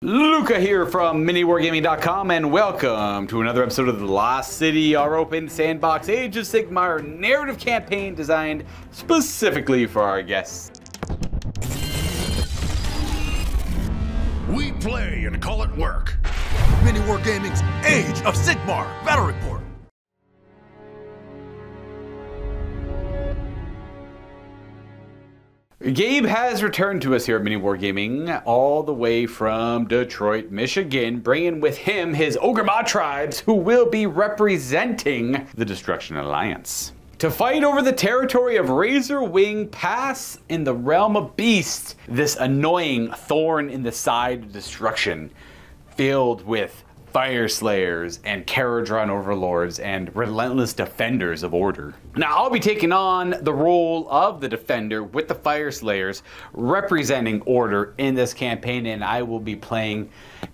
Luca here from MiniWarGaming.com, and welcome to another episode of The Lost City, our open sandbox Age of Sigmar narrative campaign designed specifically for our guests. We play and call it work. MiniWarGaming's Age of Sigmar Battle Report. Gabe has returned to us here at MiniWarGaming, all the way from Detroit, Michigan, bringing with him his Ogor Mawtribes, who will be representing the Destruction Alliance, to fight over the territory of Razorwing Pass in the realm of Beast, this annoying thorn in the side of destruction, filled with Fyreslayers and Caradron Overlords and relentless defenders of order. Now, I'll be taking on the role of the defender with the Fyreslayers, representing order in this campaign, and I will be playing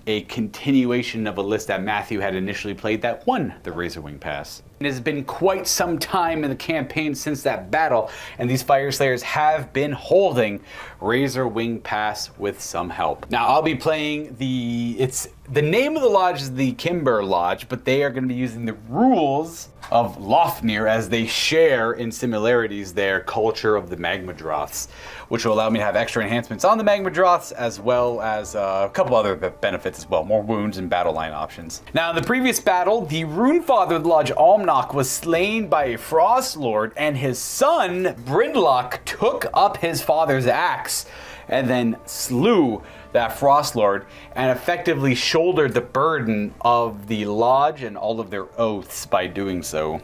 a continuation of a list that Matthew had initially played that won the Razorwing Pass. It has been quite some time in the campaign since that battle, and these Fyreslayers have been holding Razorwing Pass with some help. Now, I'll be playing the name of the lodge is the Kimbur Lodge, but they are going to be using the rules of Lofnir as they share in similarities their culture of the Magmadroths, which will allow me to have extra enhancements on the Magmadroths, as well as a couple other benefits as well, more wounds and battle line options. Now, in the previous battle, the Runefather of the Lodge Almnock was slain by a Frost Lord, and his son, Brinlok, took up his father's axe and then slew that Frost Lord and effectively shouldered the burden of the lodge and all of their oaths by doing so.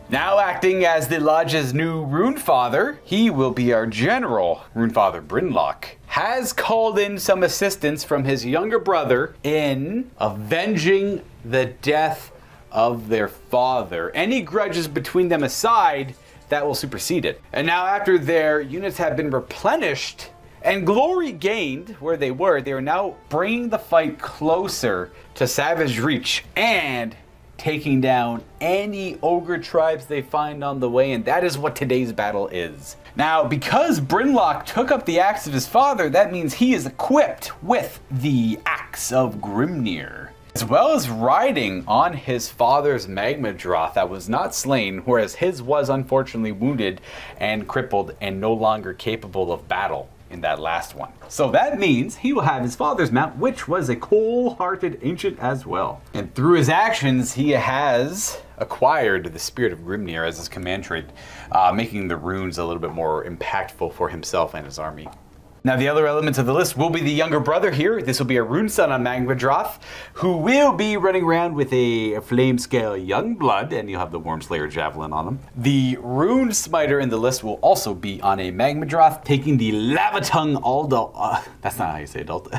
Now acting as the lodge's new Runefather, he will be our general. Runefather Brinlok has called in some assistance from his younger brother in avenging the death of their father. Any grudges between them aside, that will supersede it. And now after their units have been replenished and glory gained where they are now bringing the fight closer to Savage Reach and taking down any ogre tribes they find on the way, and that is what today's battle is. Now, because Brinlok took up the axe of his father, that means he is equipped with the Axe of Grimnir, as well as riding on his father's Magmadroth that was not slain, whereas his was unfortunately wounded and crippled and no longer capable of battle in that last one. So that means he will have his father's mount, which was a cold-hearted ancient as well. And through his actions, he has acquired the Spirit of Grimnir as his command trait, making the runes a little bit more impactful for himself and his army. Now, the other elements of the list will be the younger brother here. This will be a rune son on Magmadroth, who will be running around with a flame scale young blood, and you'll have the Wormslayer javelin on him. The rune smiter in the list will also be on a Magmadroth, taking the Lavatongue that's not how you say adult.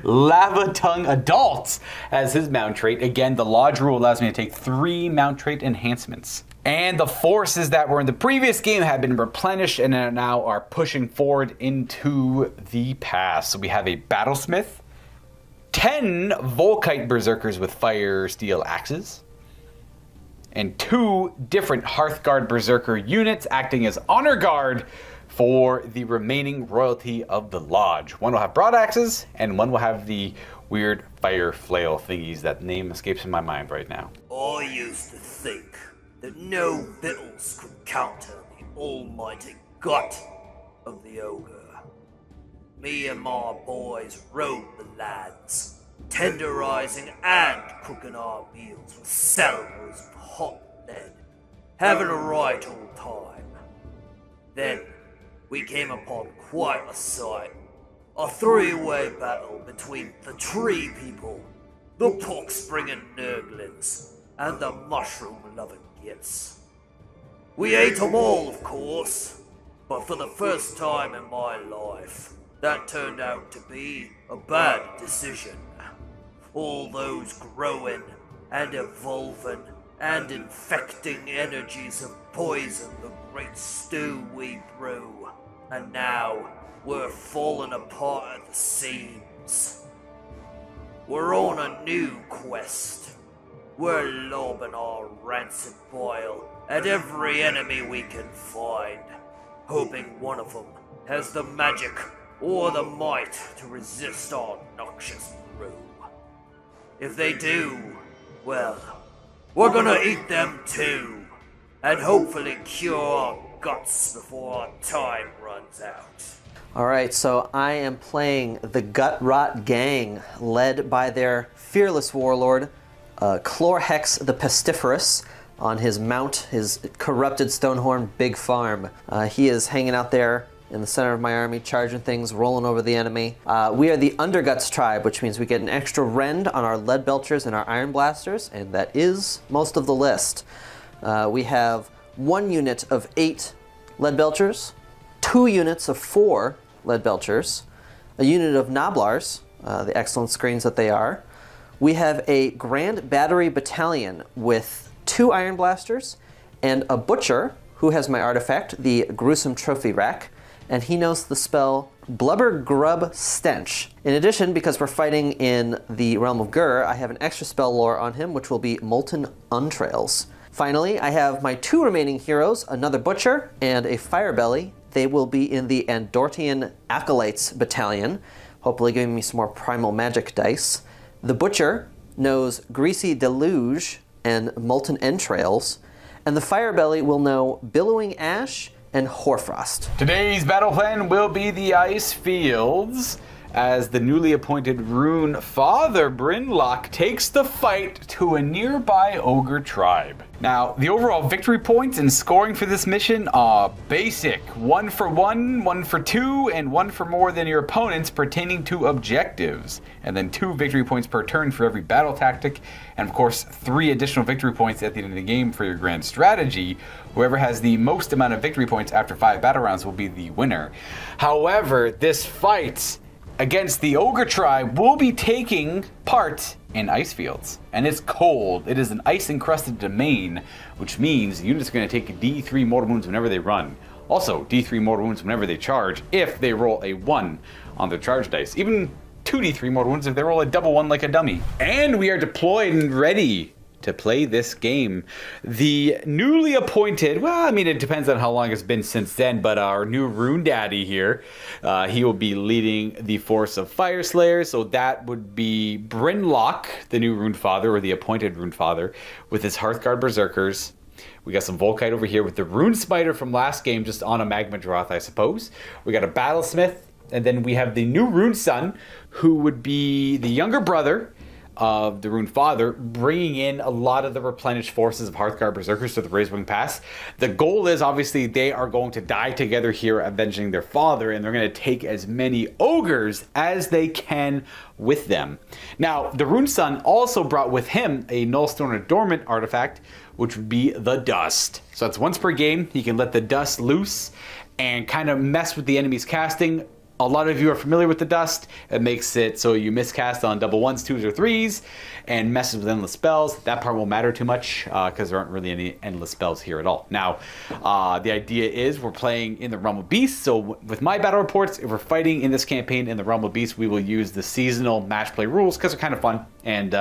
Lavatongue Adult as his mount trait. Again, the lodge rule allows me to take 3 mount trait enhancements. And the forces that were in the previous game have been replenished and now are pushing forward into the pass. So we have a Battlesmith, 10 Volkite Berserkers with Fire Steel Axes, and 2 different Hearthguard Berserker units acting as Honor Guard for the remaining royalty of the Lodge. One will have broad axes, and one will have the weird fire flail thingies. That name escapes in my mind right now. I used to think that no battles could counter the almighty gut of the ogre. Me and my boys rode the lands, tenderizing and cooking our meals with cellars of hot lead, having a right old time. Then we came upon quite a sight, a 3-way battle between the tree people, the pox-bringing Nurglings, and the mushroom-loving Gits. We ate them all, of course, but for the first time in my life, that turned out to be a bad decision. All those growing and evolving and infecting energies of poison the great stew we brew, and now we're falling apart at the seams. We're on a new quest. We're lobbing our rancid boil at every enemy we can find, hoping one of them has the magic or the might to resist our noxious brew. If they do, well, we're gonna eat them too. And hopefully cure our guts before our time runs out. Alright, so I am playing the Gut Rot Gang, led by their fearless warlord, Chlorhex the Pestiferous, on his mount, his corrupted Stonehorn Big Farm. He is hanging out there in the center of my army, charging things, rolling over the enemy. We are the Underguts tribe, which means we get an extra rend on our Lead Belchers and our Iron Blasters, and that is most of the list. We have 1 unit of 8 Lead Belchers, 2 units of 4 Lead Belchers, a unit of Noblars, the excellent screens that they are. We have a Grand Battery Battalion with 2 Iron Blasters and a Butcher who has my artifact, the Gruesome Trophy Rack, and he knows the spell Blubber Grub Stench. In addition, because we're fighting in the realm of Gur, I have an extra spell lore on him, which will be Molten Untrails. Finally, I have my 2 remaining heroes, another Butcher and a Firebelly. They will be in the Andortian Acolytes Battalion, hopefully giving me some more primal magic dice. The Butcher knows Greasy Deluge and Molten Entrails, and the Firebelly will know Billowing Ash and Hoarfrost. Today's battle plan will be the ice fields, as the newly appointed Runefather Brinlok takes the fight to a nearby ogre tribe. Now, the overall victory points and scoring for this mission are basic. 1 for 1, 1 for 2, and 1 for more than your opponents pertaining to objectives. And then 2 victory points per turn for every battle tactic, and of course 3 additional victory points at the end of the game for your grand strategy. Whoever has the most amount of victory points after 5 battle rounds will be the winner. However, this fight against the ogre tribe will be taking part in ice fields, and it's cold. It is an ice encrusted domain, which means units are going to take D3 mortal wounds whenever they run. Also D3 mortal wounds whenever they charge if they roll a 1 on their charge dice. Even 2d3 mortal wounds if they roll a double 1 like a dummy. And we are deployed and ready to play this game. The newly appointed, well, I mean, it depends on how long it's been since then, but our new Rune Daddy here, he will be leading the force of Fyreslayers, so that would be Brinlok, the new Runefather, or the appointed Runefather, with his Hearthguard Berserkers. We got some Volkite over here with the Rune Spider from last game, just on a Magma Droth, I suppose. We got a Battlesmith, and then we have the new Rune Son, who would be the younger brother of the Runefather, bringing in a lot of the replenished forces of Hearthguard Berserkers to the Razewing Pass. The goal is, obviously, they are going to die together here, avenging their father, and they're going to take as many ogres as they can with them. Now, the Rune Son also brought with him a Nullstone and Dormant artifact, which would be the Dust. So that's once per game. He can let the Dust loose and kind of mess with the enemy's casting. A lot of you are familiar with the Dust. It makes it so you miscast on double 1s, 2s, or 3s and messes with endless spells. That part won't matter too much because there aren't really any endless spells here at all. Now, the idea is we're playing in the Realm of Beasts. So with my battle reports, if we're fighting in this campaign in the Realm of Beasts, we will use the seasonal match play rules because they're kind of fun and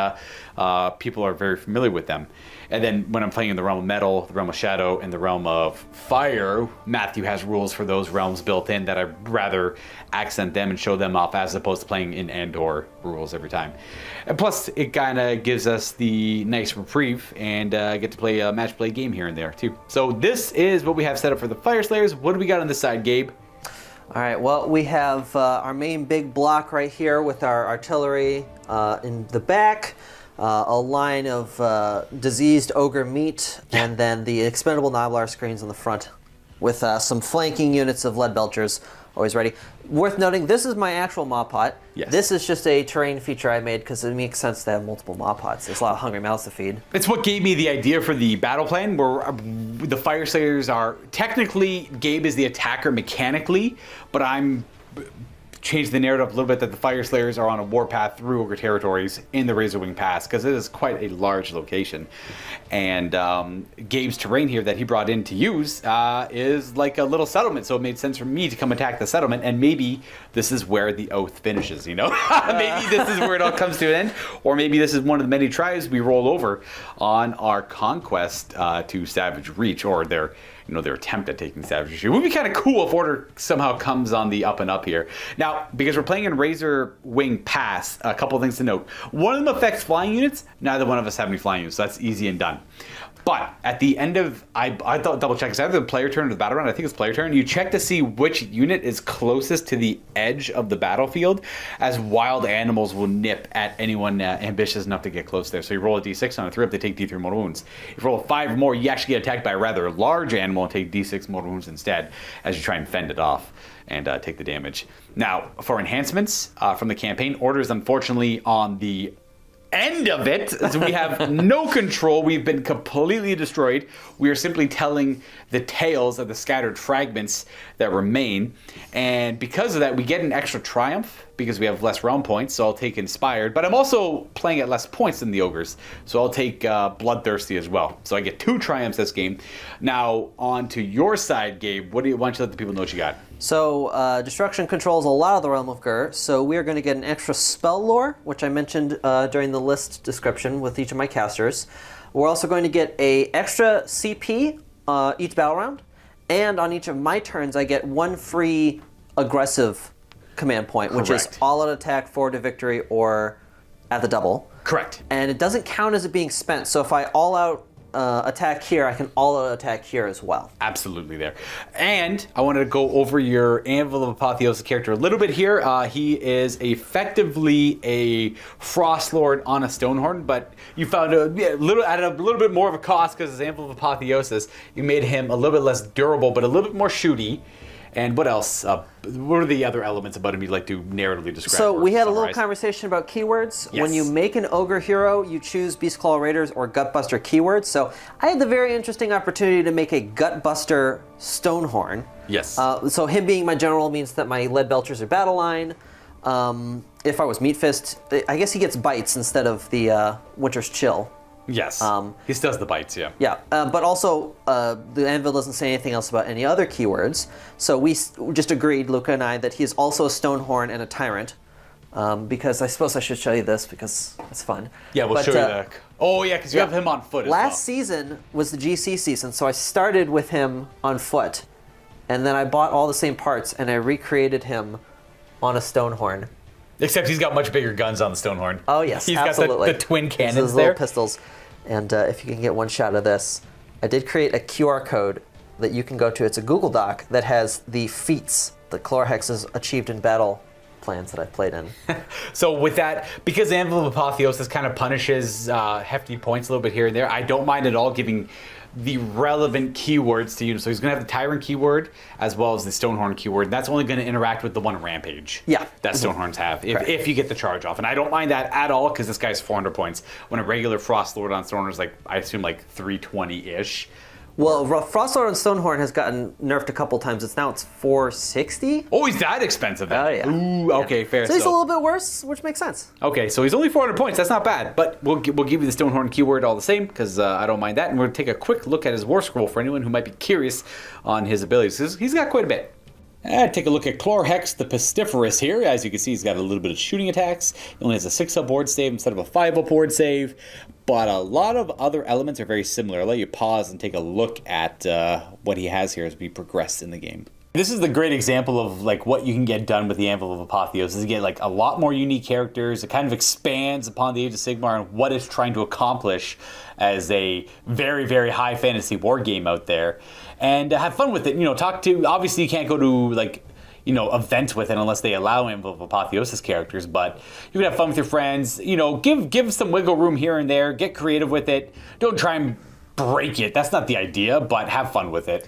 people are very familiar with them. And then when I'm playing in the Realm of Metal, the Realm of Shadow, and the Realm of Fire, Matthew has rules for those realms built in that I'd rather accent them and show them off as opposed to playing in Andor rules every time. And plus, it kind of gives us the nice reprieve and get to play a match play game here and there too. So this is what we have set up for the Fyreslayers. What do we got on this side, Gabe? All right, well, we have our main big block right here with our artillery in the back. A line of diseased ogre meat, and then the expendable Noblar screens on the front with some flanking units of Lead Belchers always ready. Worth noting, this is my actual Maw Pot. Yes. This is just a terrain feature I made because it makes sense to have multiple Maw Pots. There's a lot of hungry mouths to feed. It's what gave me the idea for the battle plan, where the Fyreslayers are, technically, Gabe is the attacker mechanically, but I'm changed the narrative a little bit that the Fyreslayers are on a warpath through ogre territories in the Razorwing Pass, because it is quite a large location. And Gabe's terrain here that he brought in to use is like a little settlement, so it made sense for me to come attack the settlement, and maybe this is where the oath finishes, you know? Maybe this is where it all comes to an end, or maybe this is one of the many tribes we roll over on our conquest to Savage Reach, or their their attempt at taking savagery. It would be kind of cool if Order somehow comes on the up and up here. Now, because we're playing in Razor Wing Pass, a couple of things to note. One of them affects flying units. Neither one of us have any flying units, so that's easy and done. But at the end of, I thought double check, it's either the player turn or the battle round. I think it's player turn. You check to see which unit is closest to the edge of the battlefield, as wild animals will nip at anyone ambitious enough to get close there. So you roll a d6 on a 3 up, they take d3 mortal wounds. If you roll a 5 or more, you actually get attacked by a rather large animal and take d6 mortal wounds instead, as you try and fend it off and take the damage. Now, for enhancements from the campaign, Order is unfortunately on the end of it, so we have no control. We've been completely destroyed. We are simply telling the tales of the scattered fragments that remain, and because of that, we get an extra triumph because we have less realm points, so I'll take Inspired, but I'm also playing at less points than the Ogres, so I'll take Bloodthirsty as well. So I get 2 triumphs this game. Now, on to your side, Gabe. Why don't you let the people know what you got? So, Destruction controls a lot of the Realm of Gur, so we are going to get an extra spell lore, which I mentioned during the list description with each of my casters. We're also going to get a extra CP each battle round, and on each of my turns I get 1 free aggressive command point, which is all-out attack, forward to victory, or at the double. Correct. And it doesn't count as it being spent, so if I all-out attack here, I can all-out attack here as well. Absolutely there. And I wanted to go over your Anvil of Apotheosis character a little bit here. He is effectively a Frost Lord on a Stonehorn, but you found at a little bit more of a cost because his Anvil of Apotheosis, you made him a little bit less durable, but a little bit more shooty. And what else? What are the other elements about him you'd like to narratively describe? So we had a little conversation about keywords. Yes. When you make an Ogre hero, you choose Beastclaw Raiders or Gutbuster keywords. So I had the very interesting opportunity to make a Gutbuster Stonehorn. Yes. So him being my general means that my Lead Belchers are battle line. If I was Meatfist, I guess he gets bites instead of the Winter's Chill. Yes. He still does the bites, yeah. Yeah, but also the Anvil doesn't say anything else about any other keywords. So we just agreed, Luca and I, that he is also a Stonehorn and a Tyrant. Because I suppose I should show you this because it's fun. Yeah, we'll show you that. Oh, yeah, because you have him on foot as well. Last season was the GC season, so I started with him on foot. And then I bought all the same parts and I recreated him on a Stonehorn. Except he's got much bigger guns on the Stonehorn. Oh, yes, he's absolutely. Got the twin cannons those there. Little pistols. And if you can get one shot of this, I did create a QR code that you can go to. It's a Google Doc that has the feats that Chlorhex has achieved in battle plans that I've played in. So with that, because Anvil of Apotheosis kind of punishes hefty points a little bit here and there, I don't mind at all giving the relevant keywords to use. So he's going to have the Tyrant keyword as well as the Stonehorn keyword. That's only going to interact with the one Rampage that Stonehorns have if you get the charge off. And I don't mind that at all because this guy's 400 points. When a regular Frost Lord on Stonehorn is like, I assume like 320-ish. Well, Frostlord and Stonehorn has gotten nerfed a couple times. Now it's 460. Oh, he's that expensive then. Oh, yeah. Ooh, okay, fair. So he's a little bit worse, which makes sense. Okay, so he's only 400 points. That's not bad. But we'll give you the Stonehorn keyword all the same, because I don't mind that. And we're going to take a quick look at his War Scroll for anyone who might be curious on his abilities. He's got quite a bit. Take a look at Chlorhex the Pestiferous here. As you can see, he's got a little bit of shooting attacks. He only has a 6-up board save instead of a 5-up board save. But a lot of other elements are very similar. I'll let you pause and take a look at what he has here as we progress in the game. This is the great example of like what you can get done with the Anvil of Apotheosis. You get like a lot more unique characters. It kind of expands upon the Age of Sigmar and what it's trying to accomplish as a very, very high fantasy war game out there. And have fun with it. You know, obviously you can't go to like, you know, events with it unless they allow Anvil of Apotheosis characters, but you can have fun with your friends. You know, give some wiggle room here and there. Get creative with it. Don't try and break it. That's not the idea, but have fun with it.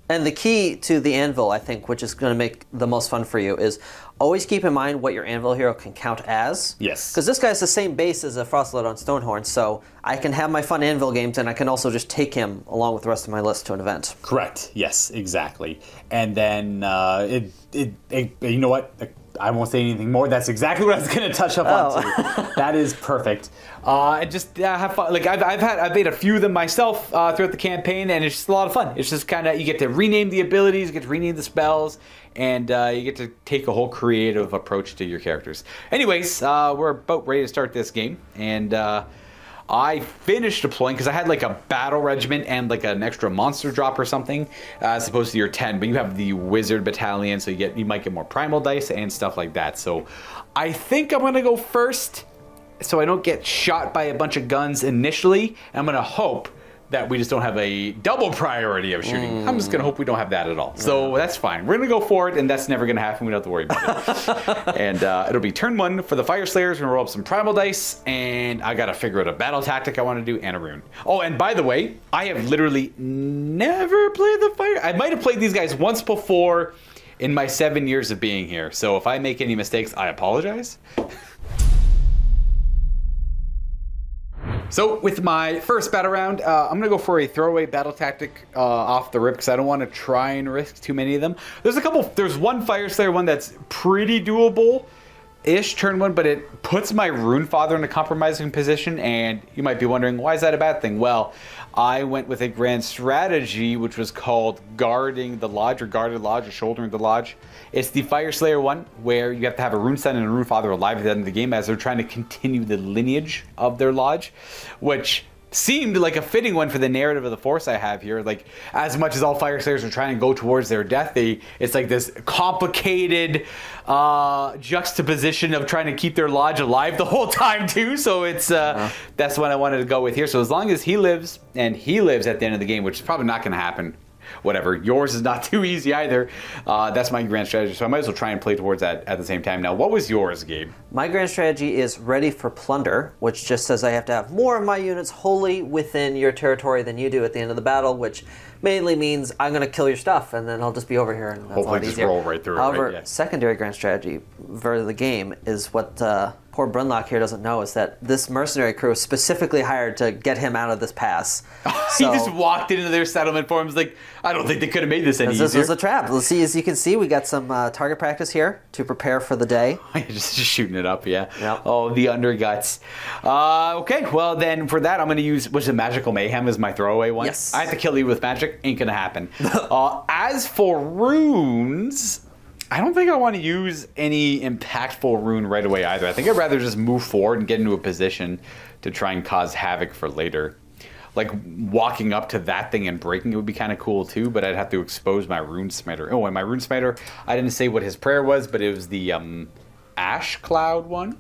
And the key to the Anvil, I think, which is going to make the most fun for you, is always keep in mind what your Anvil hero can count as. Yes. Because this guy's the same base as a Frostlord on Stonehorn, so I can have my fun Anvil games, and I can also just take him along with the rest of my list to an event. Correct. Yes, exactly. And then, you know what? I won't say anything more. That's exactly what I was going to touch up on too. That is perfect. And just have fun. Like I've made a few of them myself throughout the campaign, and it's just a lot of fun. It's just kind of, you get to rename the abilities, you get to rename the spells, and you get to take a whole creative approach to your characters. Anyways, we're about ready to start this game, and I finished deploying because I had like a battle regiment and like an extra monster drop or something, as opposed to your 10. But you have the wizard battalion, so you might get more primal dice and stuff like that. So I think I'm gonna go first, so I don't get shot by a bunch of guns initially. And I'm gonna hope that we just don't have a double priority of shooting. I'm just gonna hope we don't have that at all. So that's fine. We're gonna go for it, and that's never gonna happen. We don't have to worry about it. And it'll be turn 1 for the Fyreslayers. We're gonna roll up some primal dice, and I gotta figure out a battle tactic I want to do and a rune. Oh, and by the way, I have literally never played the Fire. I might have played these guys once before in my 7 years of being here. So if I make any mistakes, I apologize. So with my first battle round, I'm going to go for a throwaway battle tactic off the rip because I don't want to try and risk too many of them. There's one Fyreslayer one that's pretty doable-ish turn 1, but it puts my Runefather in a compromising position, and you might be wondering, why is that a bad thing? Well, I went with a grand strategy, which was called Guarding the Lodge, or Guarded Lodge, or Shouldering the Lodge. It's the Fyreslayer one, where you have to have a Rune Son and a Runefather alive at the end of the game as they're trying to continue the lineage of their lodge, which seemed like a fitting one for the narrative of the force I have here. Like, as much as all Fyreslayers are trying to go towards their death, it's like this complicated juxtaposition of trying to keep their lodge alive the whole time too. So it's that's what I wanted to go with here. So as long as he lives, and he lives at the end of the game, which is probably not going to happen. Whatever. Yours is not too easy either. That's my grand strategy, so I might as well try and play towards that at the same time. Now, what was yours, Gabe? My grand strategy is Ready for Plunder, which just says I have to have more of my units wholly within your territory than you do at the end of the battle, which mainly means I'm going to kill your stuff, and then I'll just be over here. And that's hopefully just roll right through However, it. Right? Yeah. Secondary grand strategy for the game is what poor Brinlok here doesn't know, is that this mercenary crew is specifically hired to get him out of this pass. So, he just walked into their settlement for him. Like, I don't think they could have made this any easier. This was a trap. Let's see, as you can see, we got some target practice here to prepare for the day. just shooting it up, yeah. Yep. Oh, the underguts. Okay, well then for that I'm going to use, which is Magical Mayhem is my throwaway one. Yes. I have to kill you with magic. Ain't going to happen. As for runes, I don't think I want to use any impactful rune right away either. I think I'd rather just move forward and get into a position to try and cause havoc for later. Like, walking up to that thing and breaking it would be kind of cool too, but I'd have to expose my Rune Smiter. Oh, and my Rune Smiter, I didn't say what his prayer was, but it was the Ash Cloud one.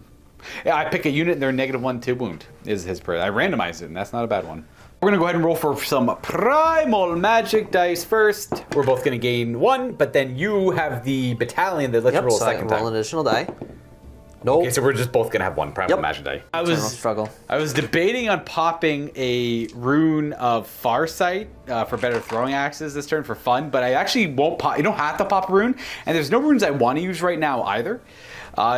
Yeah, I pick a unit and they're -1 to wound is his prayer. I randomized it, and that's not a bad one. We're going to go ahead and roll for some primal magic dice first. We're both going to gain 1, but then you have the battalion that lets you roll a second time. Roll an additional die. Nope. Okay, so we're just both going to have 1 primal magic die. I was debating on popping a rune of Farsight for better throwing axes this turn for fun, but I actually won't pop. You don't have to pop a rune, and there's no runes I want to use right now either.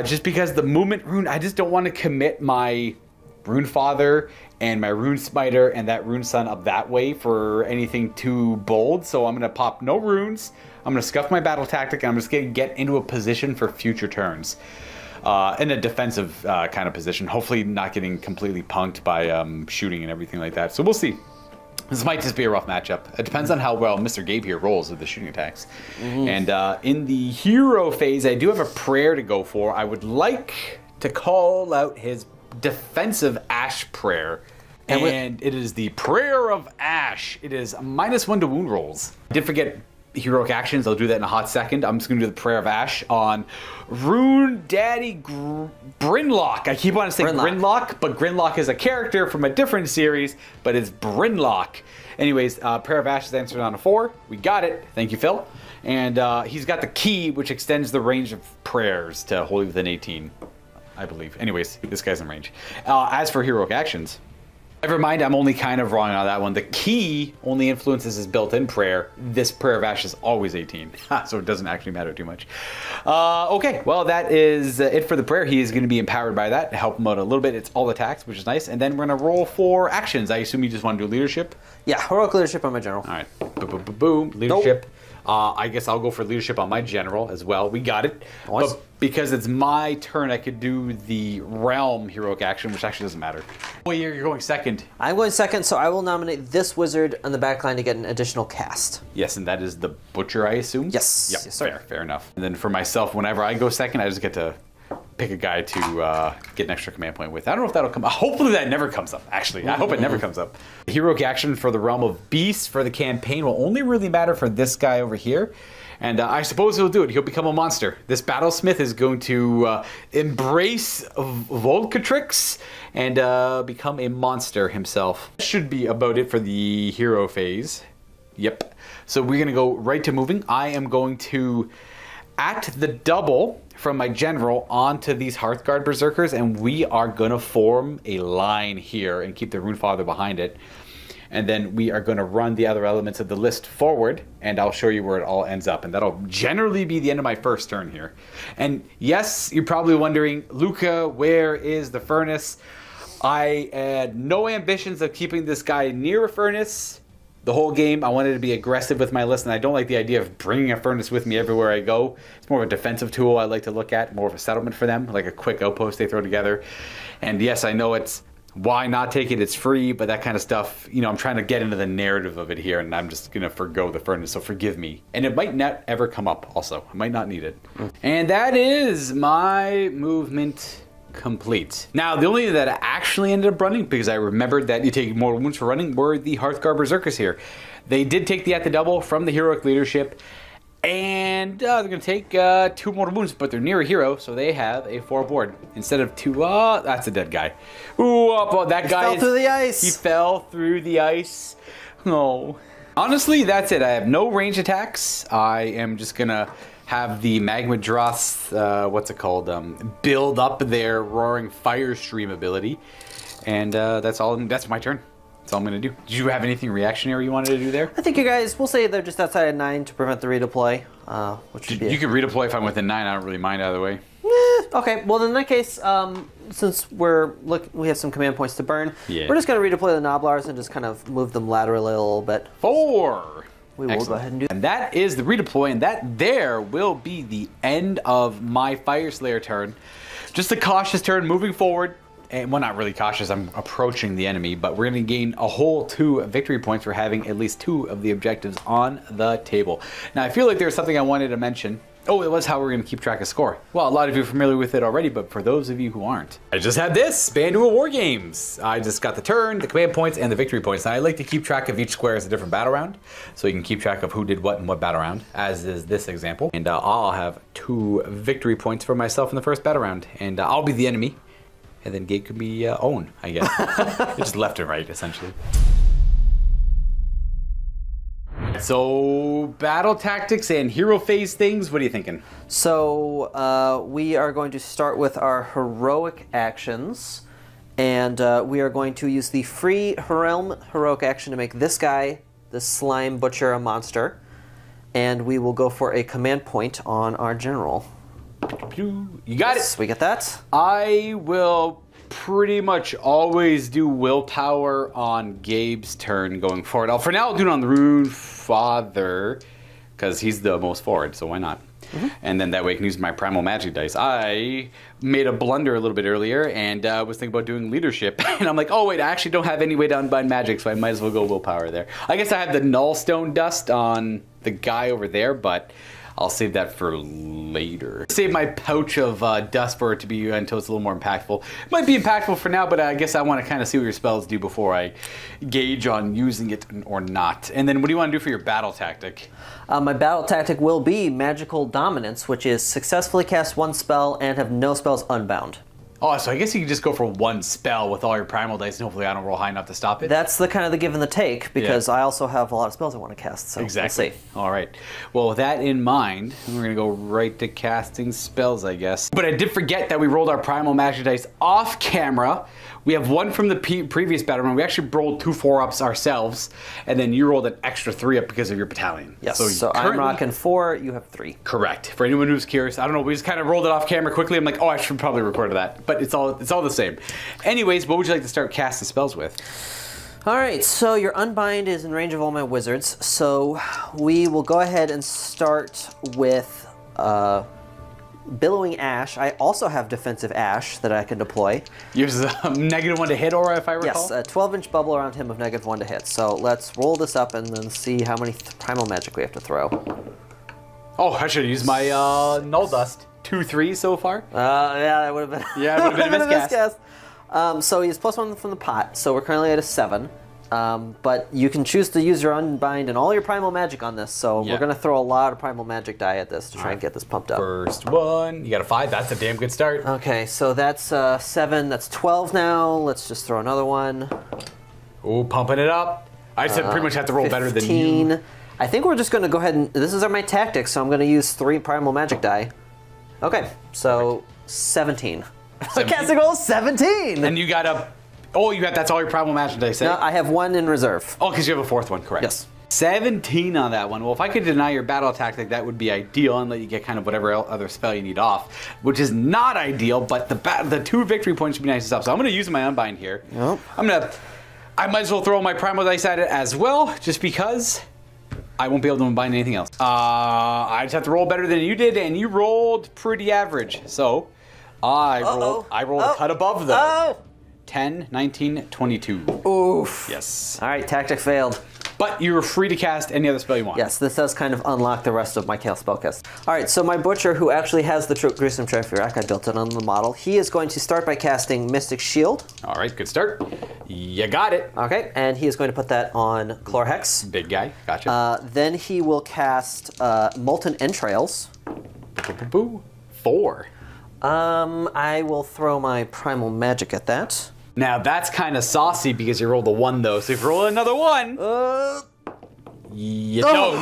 Just because the movement rune, I just don't want to commit my Runefather and my Rune Smiter and that Rune Son up that way for anything too bold. So I'm going to pop no runes. I'm going to scuff my battle tactic, and I'm just going to get into a position for future turns. In a defensive kind of position. Hopefully not getting completely punked by shooting and everything like that. So we'll see. This might just be a rough matchup. It depends on how well Mr. Gabe here rolls with the shooting attacks. And in the hero phase, I do have a prayer to go for. I would like to call out his defensive Ash prayer. And it is the Prayer of Ash. It is -1 to wound rolls. I did forget heroic actions. I'll do that in a hot second. I'm just going to do the Prayer of Ash on Rune Daddy Brinlok. I keep on saying Brinlok, but Brinlok is a character from a different series, but it's Brinlok. Anyways, Prayer of Ash is answered on a 4. We got it. Thank you, Phil. And he's got the key, which extends the range of prayers to wholly within 18, I believe. Anyways, this guy's in range. As for heroic actions, never mind, I'm only kind of wrong on that one. The key only influences his built-in prayer. This Prayer of Ash is always 18, so it doesn't actually matter too much. Okay, well, that is it for the prayer. He is going to be empowered by that to help him out a little bit. It's all attacks, which is nice. And then we're going to roll for actions. I assume you just want to do leadership? Yeah, heroic leadership on my general. All right, boom, leadership. Nope. I guess I'll go for leadership on my general as well. We got it. Nice. But because it's my turn, I could do the realm heroic action, which actually doesn't matter. Oh, you're going second. I'm going second, so I will nominate this wizard on the back line to get an additional cast. Yes, and that is the butcher, I assume? Yes. Yep, yes, sir. Fair enough. And then for myself, whenever I go second, I just get to pick a guy to get an extra command point with. I don't know if that'll come up. Hopefully that never comes up, actually. I hope it never comes up. Heroic action for the realm of beasts for the campaign will only really matter for this guy over here. And I suppose he'll do it. He'll become a monster. This battlesmith is going to embrace Volcatrix and become a monster himself. That should be about it for the hero phase. Yep. So we're going to go right to moving. I am going to at the double from my general onto these Hearthguard Berserkers, and we are going to form a line here and keep the Runefather behind it. And then we are going to run the other elements of the list forward, and I'll show you where it all ends up. And that'll generally be the end of my first turn here. And yes, you're probably wondering, Luca, where is the furnace? I had no ambitions of keeping this guy near a furnace the whole game. I wanted to be aggressive with my list, and I don't like the idea of bringing a furnace with me everywhere I go. It's more of a defensive tool I like to look at, more of a settlement for them, like a quick outpost they throw together. And yes, I know it's why not take it? It's free, but that kind of stuff, you know, I'm trying to get into the narrative of it here, and I'm just going to forgo the furnace, so forgive me. And it might not ever come up also. I might not need it. And that is my movement complete. Now, the only that I actually ended up running, because I remembered that you take more wounds for running, were the Hearthguard Berserkers here. They did take the at the double from the heroic leadership, and they're going to take 2 more wounds, but they're near a hero, so they have a 4 board. Instead of 2, that's a dead guy. Ooh, that guy fell through the ice. He fell through the ice. Oh. Honestly, that's it. I have no range attacks. I am just going to have the Magma Droths, what's it called, build up their Roaring Fire Stream ability. And that's all. That's my turn. That's all I'm going to do. Did you have anything reactionary you wanted to do there? I think you guys, we'll say they're just outside of 9 to prevent the redeploy. Which would be you can redeploy if I'm within 9. I don't really mind either way. Okay, well in that case, since we have some command points to burn, Yeah. we're just going to redeploy the Noblars and just kind of move them laterally a little bit. 4! We will go ahead and do that. And that is the redeploy, and that there will be the end of my Fyreslayer turn. Just a cautious turn moving forward. And, well, not really cautious, I'm approaching the enemy, but we're going to gain a whole 2 victory points for having at least 2 of the objectives on the table. Now, I feel like there's something I wanted to mention. Oh, it was how we're going to keep track of score. Well, a lot of you are familiar with it already, but for those of you who aren't, I just had this, Bandual War Games. I just got the turn, the command points, and the victory points. Now, I like to keep track of each square as a different battle round, so you can keep track of who did what in what battle round, as is this example. And I'll have 2 victory points for myself in the first battle round, and I'll be the enemy. And then Gabe can be own, I guess. Just left and right, essentially. So, battle tactics and hero phase things, what are you thinking? So, we are going to start with our heroic actions. And we are going to use the free realm heroic action to make this guy, the Slime Butcher, a monster. And we will go for a command point on our general. You got it. We get that. I will pretty much always do willpower on Gabe's turn going forward. For now, I'll do it on the Runefather, because he's the most forward, so why not? And then that way I can use my primal magic dice. I made a blunder a little bit earlier and was thinking about doing leadership. And I'm like, oh wait, I actually don't have any way to unbind magic, so I might as well go willpower there. I guess I have the Nullstone Dust on the guy over there, but I'll save that for later. Save my pouch of dust for it to be until it's a little more impactful. It might be impactful for now, but I guess I want to kind of see what your spells do before I gauge on using it or not. And then what do you want to do for your battle tactic? My battle tactic will be Magical Dominance, which is successfully cast 1 spell and have no spells unbound. Oh, so I guess you can just go for 1 spell with all your primal dice, and hopefully I don't roll high enough to stop it. That's the kind of the give and the take, because I also have a lot of spells I want to cast, so exactly. We'll see. All right. Well, with that in mind, we're going to go right to casting spells, I guess. But I did forget that we rolled our primal magic dice off camera. We have 1 from the previous battle round. We actually rolled 2 4-ups ourselves, and then you rolled an extra 3-up because of your battalion. Yes, so I'm rocking 4, you have 3. Correct. For anyone who's curious, I don't know, we just kind of rolled it off camera quickly. I'm like, oh, I should probably record that. But it's all the same. Anyways, what would you like to start casting spells with? All right, so your Unbind is in range of all my wizards, so we will go ahead and start with Billowing Ash. I also have Defensive Ash that I can deploy. Yours is a -1 to hit, or if I recall? Yes, a 12-inch bubble around him of -1 to hit. So let's roll this up and then see how many primal magic we have to throw. Oh, I should have used my Null Dust. 2 3s so far. Yeah, that would have been. Yeah, it would have been a miscast. So he's +1 from the pot. So we're currently at a 7. But you can choose to use your Unbind and all your Primal Magic on this. So we're going to throw a lot of Primal Magic die at this to try and get this pumped up. First one. You got a 5. That's a damn good start. Okay, so that's 7. That's 12 now. Let's just throw another one. Ooh, pumping it up. I said pretty much have to roll 15. better than you. I think we're just going to go ahead and... This is my tactics, so I'm going to use 3 Primal Magic die. Okay, so 17. Casting roll 17! And you got a... Oh, that's all your Primal Magic dice, No, I have 1 in reserve. Oh, because you have a 4th one, correct. Yes. 17 on that one. Well, if I could deny your battle tactic, that would be ideal and let you get kind of whatever other spell you need off, which is not ideal, but the 2 victory points would be nice and stuff. So I'm going to use my Unbind here. Yep. I might as well throw my Primal Dice at it as well, just because I won't be able to Unbind anything else. I just have to roll better than you did, and you rolled pretty average. So I rolled a cut above them. Oh! 10, 19, 22. Oof. Yes. All right, tactic failed. But you're free to cast any other spell you want. Yes, this does kind of unlock the rest of my Chaos Spellcast. All right, so my Butcher, who actually has the Gruesome Trophy Rack, I built it on the model, he is going to start by casting Mystic Shield. All right, good start. You got it. Okay, and he is going to put that on Chlorhex. Big guy, gotcha. Then he will cast Molten Entrails. 4. I will throw my Primal Magic at that. Now that's kind of saucy because you rolled a 1 though. So if you roll another 1, you don't.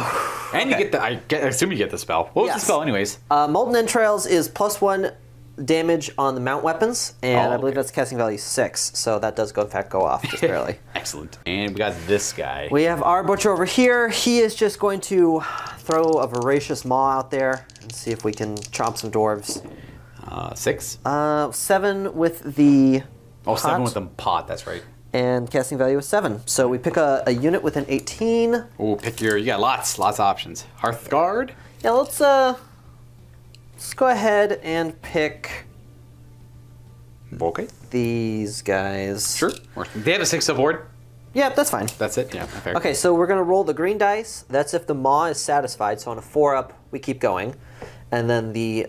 And you get the. I assume you get the spell. What was the spell, anyways? Molten Entrails is +1 damage on the mount weapons, and I believe that's casting value 6. So that does in fact go off just barely. Excellent. And we got this guy. We have our Butcher over here. He is just going to throw a Voracious Maw out there and see if we can chomp some dwarves. 6. 7 with the. Oh, 7 with the pot, that's right. And casting value is 7. So we pick a unit with an 18. Oh, you got lots of options. Hearthguard? Yeah, let's go ahead and pick Okay. these guys. Sure. They have a 6 aboard. Yeah, that's fine. That's it, yeah. Fair. Okay, so we're going to roll the green dice. That's if the maw is satisfied. So on a 4-up, we keep going. And then the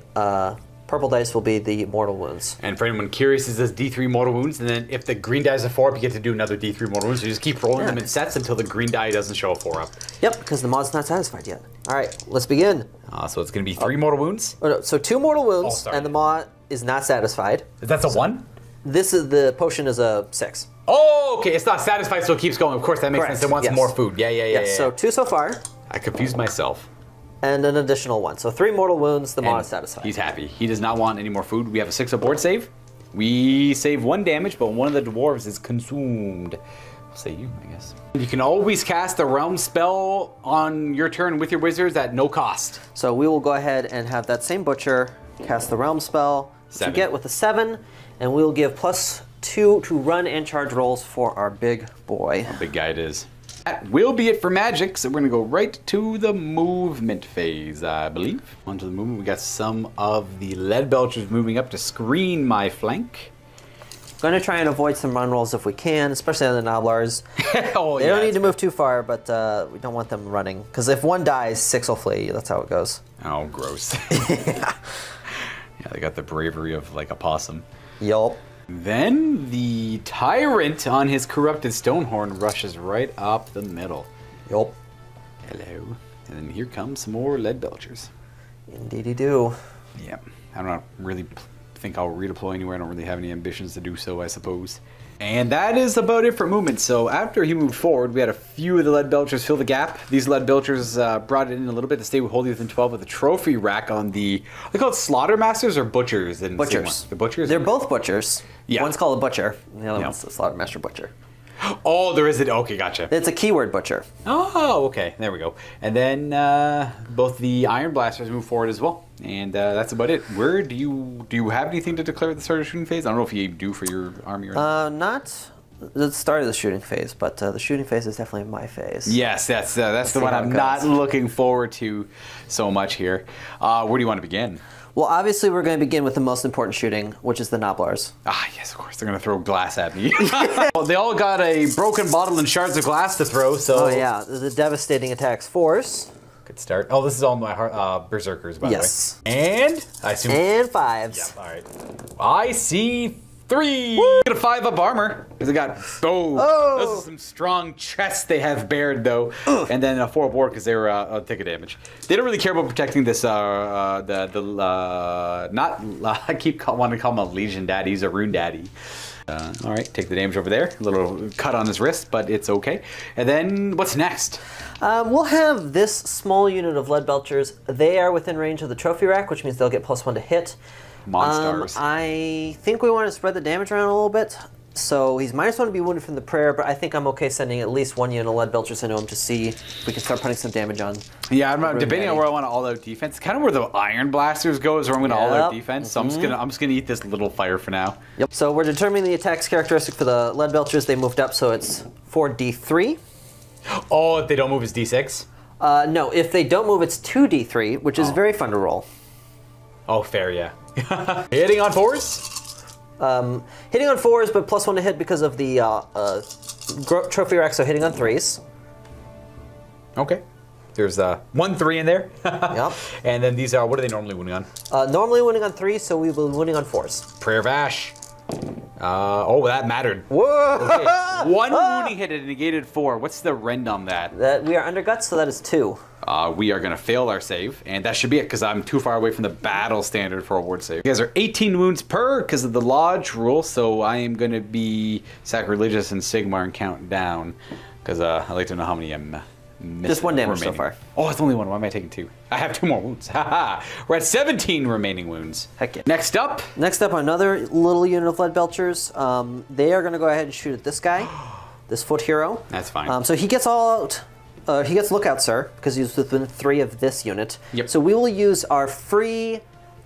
purple dice will be the mortal wounds. And for anyone curious, it does D3 mortal wounds, and then if the green die is a 4-up, you get to do another D3 mortal wounds. So you just keep rolling them in sets until the green die doesn't show a 4-up. Yep, because the maw's not satisfied yet. All right, let's begin. So it's going to be 3 mortal wounds? Oh, no, so 2 mortal wounds, and the maw is not satisfied. That's a 1? The potion is a 6. Oh, okay. It's not satisfied, so it keeps going. Of course, that makes sense. It wants more food. Yeah. So 2 so far. I confused myself. And an additional 1. So 3 mortal wounds, the maw is satisfied. He's happy. He does not want any more food. We have a 6 aboard save. We save 1 damage, but one of the dwarves is consumed. I'll say you, I guess. You can always cast a realm spell on your turn with your wizards at no cost. So we will go ahead and have that same Butcher cast the realm spell. 7. To get with a 7, and we'll give +2 to run and charge rolls for our big boy. Big guy it is. That will be it for magic, so we're going to go right to the movement phase, I believe. Onto the movement, we got some of the lead belchers moving up to screen my flank. Going to try and avoid some run rolls if we can, especially on the Noblars. They don't need to move too far, but we don't want them running. Because if 1 dies, 6 will flee. That's how it goes. Oh, gross. Yeah, they got the bravery of like a possum. Yup. Then the Tyrant on his corrupted Stonehorn rushes right up the middle. Yup. Hello. And then here comes some more lead belchers. Indeedy do. Yeah. I don't really think I'll redeploy anywhere. I don't really have any ambitions to do so, I suppose. And that is about it for movement. So after he moved forward, we had a few of the lead belchers fill the gap. These lead belchers brought it in a little bit to stay wholly within 12 with a trophy rack on the... Are they called slaughter masters or butchers? Butchers. The butchers? They're both butchers. Yeah. One's called a butcher, and the other one's a slaughter master butcher. Oh, there is it. Okay, gotcha. It's a keyword butcher. Oh, okay. There we go. And then both the Iron Blasters move forward as well. And that's about it. Where do you have anything to declare at the start of the shooting phase? I don't know if you do for your army or not. Not the start of the shooting phase, but the shooting phase is definitely my phase. Yes, that's the one I'm not looking forward to so much here. Where do you want to begin? Well, obviously, we're going to begin with the most important shooting, which is the Noblars. Ah, yes, of course. They're going to throw glass at me. Well, they all got a broken bottle and shards of glass to throw, so... Oh, yeah. The devastating attacks force. Good start. Oh, this is all my berserkers, by the way. And I assume. And 5s. Yeah. All right. I see 3. Get a 5-up armor because they got. Those are some strong chests they have bared though, and then a 4-up war because they were take a damage. They don't really care about protecting this. I keep wanting to call him a Legion Daddy. He's a Rune Daddy. All right, take the damage over there. A little cut on his wrist, but it's okay. And then what's next? We'll have this small unit of lead belchers. They are within range of the trophy rack, which means they'll get +1 to hit. Monsters. I think we want to spread the damage around a little bit. So he's -1 to be wounded from the prayer, but I think I'm okay sending at least 1 unit of lead belchers into him to see if we can start putting some damage on. Yeah, I'm debating on where I want to all-out defense. Kind of where the Iron Blasters go is where I'm going to all-out defense. So I'm just gonna eat this little fire for now. Yep. So we're determining the attacks characteristic for the lead belchers. They moved up, so it's 4d3. Oh, if they don't move, it's d6. No, if they don't move, it's 2d3, which is very fun to roll. Oh, fair, yeah. Hitting on 4s. Hitting on 4s, but +1 to hit because of the trophy rack, so hitting on 3s. Okay. There's 1 3 in there. Yep. And then these are, what are they normally winning on? Normally winning on 3s, so we will be winning on 4s. Prayer of Ash. Oh, that mattered. Whoa! Okay. 1 wounding hit at a negated 4. What's the rend on that? We are under guts, so that is 2. We are going to fail our save, and that should be it because I'm too far away from the battle standard for a ward save. You guys are 18 wounds per because of the Lodge rule, so I am going to be sacrilegious in Sigmar and count down because I like to know how many I'm missing. Just 1 damage remaining. so far. Oh, it's only 1. Why am I taking 2? I have 2 more wounds. Haha. We're at 17 remaining wounds. Heck yeah. Next up, another little unit of lead belchers. They are going to go ahead and shoot at this guy, this foot hero. That's fine. So he gets all out. He gets Lookout Sir, because he's within 3 of this unit. Yep. So we will use our free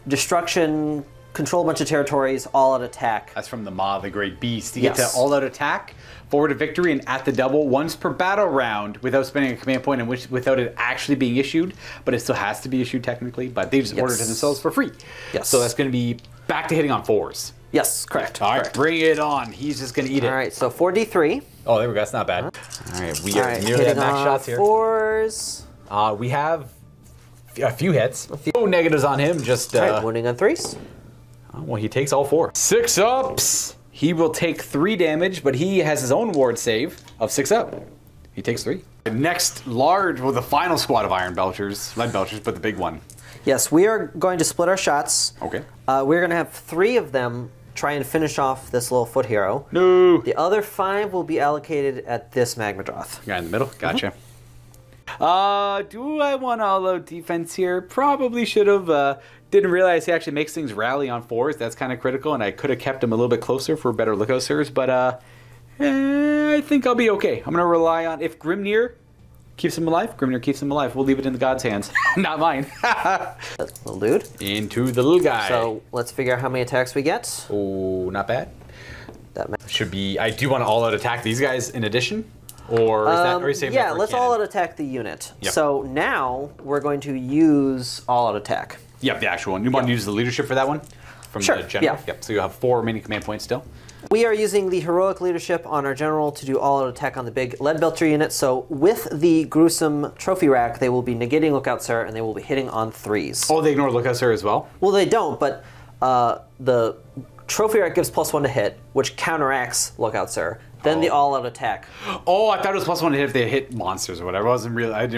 destruction, control a bunch of territories, all-out attack. That's from the Maw, the Great Beast. You get to all-out attack, forward to victory, and at the double once per battle round without spending a command point, and without it actually being issued, but it still has to be issued technically, but they just order it to themselves for free. Yes. So that's going to be back to hitting on 4s. Yes, correct. All right, bring it on. He's just going to eat it. All right, so 4d3. Oh, there we go. That's not bad. All right, we are nearly hitting at max on shots here. 4s. We have a few hits. No negatives on him. Just All right, wounding on 3s. Well, he takes all 4. 6 ups. He will take 3 damage, but he has his own ward save of 6 up. He takes 3. The next large, well, the final squad of lead belchers, but the big one. Yes, we are going to split our shots. Okay. We're going to have 3 of them try and finish off this little foot hero. No. The other 5 will be allocated at this Magmadroth. Guy in the middle. Gotcha. Do I want all-out defense here? Probably should have. Didn't realize he actually makes things rally on 4s. That's kind of critical, and I could have kept him a little bit closer for better Lookout Sirs, but I think I'll be okay. I'm going to rely on, if Grimnir keeps him alive, Grimnir keeps him alive. We'll leave it in the god's hands. Not mine. That's little dude. Into the little guy. So let's figure out how many attacks we get. Oh, not bad. That should be. I do want to all-out attack these guys in addition, or is that? Or are you saving yeah, for let's cannon? all-out attack the unit. Yep. So now we're going to use all-out attack. Yep, the actual one. You want to use the leadership for that one? From Sure, the general? yeah. Yep, so you have 4 remaining command points still. We are using the heroic leadership on our general to do all-out attack on the big lead belcher unit. So with the gruesome trophy rack, they will be negating Lookout Sir, and they will be hitting on 3s. Oh, they ignore Lookout Sir as well? Well, they don't, but the trophy rack gives +1 to hit, which counteracts Lookout Sir. Then the all-out attack. Oh, I thought it was +1 to hit if they hit monsters or whatever. I didn't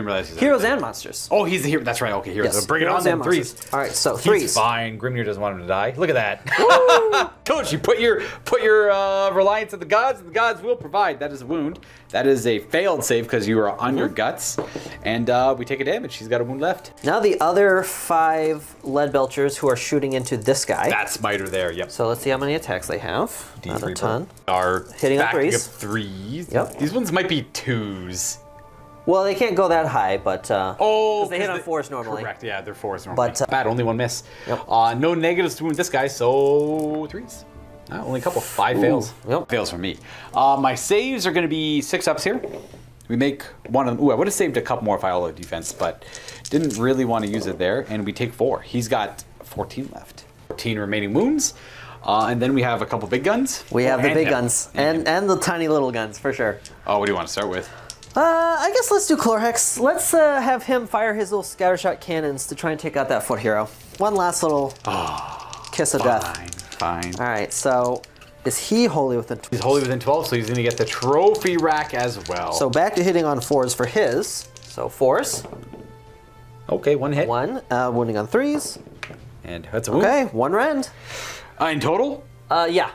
realize. Heroes and monsters. Oh, he's the hero. That's right. Okay, heroes. Yes, So bring it heroes on and then. 3s. monsters. All right, so He's 3s. fine. Grimnir doesn't want him to die. Look at that. Told you, put your reliance on the gods, and the gods will provide. That is a wound. That is a failed save because you are on your guts, and we take a damage. He's got a wound left. Now the other 5 lead belchers who are shooting into this guy. That smiter there. Yep. So let's see how many attacks they have. Not a ton. Are Hitting on backing 3s. up 3s. Yep. These ones might be 2s. Well, they can't go that high, but Oh, they hit on 4s normally. Correct. Yeah, they're 4s normally. But, bad. Only 1 miss. Yep. No negatives to wound this guy, so 3s. Only a couple. 5 fails. Yep. Fails for me. My saves are going to be 6 ups here. We make one of them. Ooh, I would have saved a couple more if I all-out defense, but didn't really want to use it there. And we take 4. He's got 14 left. 14 remaining wounds. And then we have a couple big guns. we have the big him. guns and the tiny little guns for sure. Oh, what do you want to start with? I guess let's do Chlorhex. Let's have him fire his little scattershot cannons to try and take out that foot hero. One last little kiss of death. Fine. All right, so is he wholly within 12? He's wholly within 12, so he's going to get the trophy rack as well. So back to hitting on 4s for his. So 4s. Okay, 1 hit. 1, wounding on 3s. And that's a wound. Okay, 1 rend. In total? Yeah.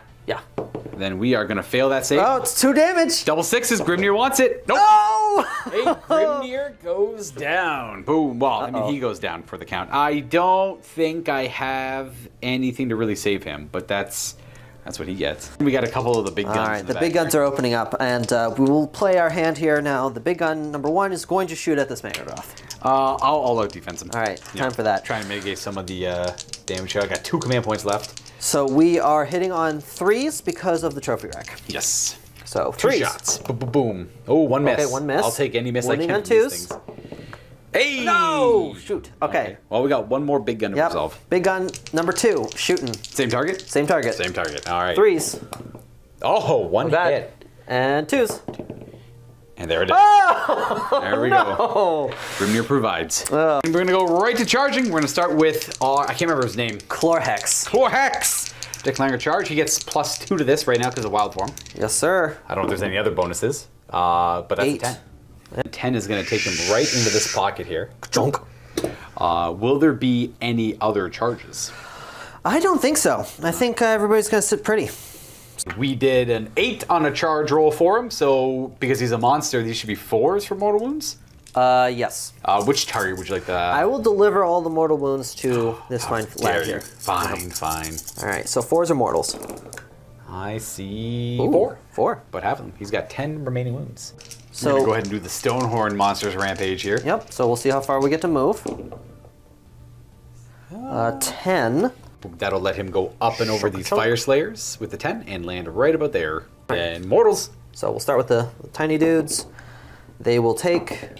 Then we are going to fail that save. Oh, it's 2 damage. Double 6s, Grimnir wants it. Nope. Oh! Hey, Grimnir goes down. Boom. Well, I mean, he goes down for the count. I don't think I have anything to really save him, but that's what he gets. We got a couple of the big guns. All right, the big guns are opening up, and we will play our hand here now. The big gun, number 1, is going to shoot at this Magnaroth. I'll out defense him. All right, time for that. Try and mitigate some of the damage here. I got 2 command points left. So we are hitting on 3s because of the trophy rack. Yes. So 2 3s. shots. Boom. Oh, 1 miss. Okay, 1 miss. I'll take any miss Wounding I can on from these 2s. things. Hey! No! Shoot. Okay. Well, we got 1 more big gun to resolve. Big gun, number 2, shooting. Same target? Same target. Same target. All right. 3s. Oh, 1 hit. And 2s. And there it is. Oh! There we go. Grimnir provides. And we're going to go right to charging. We're going to start with, I can't remember his name. Chlorhex. Chlorhex! Declaring charge. He gets +2 to this right now because of wild form. Yes, sir. I don't know if there's any other bonuses, but that's 8. a 10. 10 is going to take him right into this pocket here. Junk. Will there be any other charges? I don't think so. I think everybody's going to sit pretty. We did an 8 on a charge roll for him, so because he's a monster, these should be 4s for mortal wounds. Yes. Which target would you like to... I will deliver all the mortal wounds to this fine lad here. Fine. All right, so 4s are mortals. I see Ooh, 4. 4. But have them. He's got 10 remaining wounds. So we're going to go ahead and do the Stonehorn Monsters Rampage here. Yep, so we'll see how far we get to move. 10. That'll let him go up and over these Fyreslayers with the 10 and land right about there. And mortals. So we'll start with the tiny dudes. They will take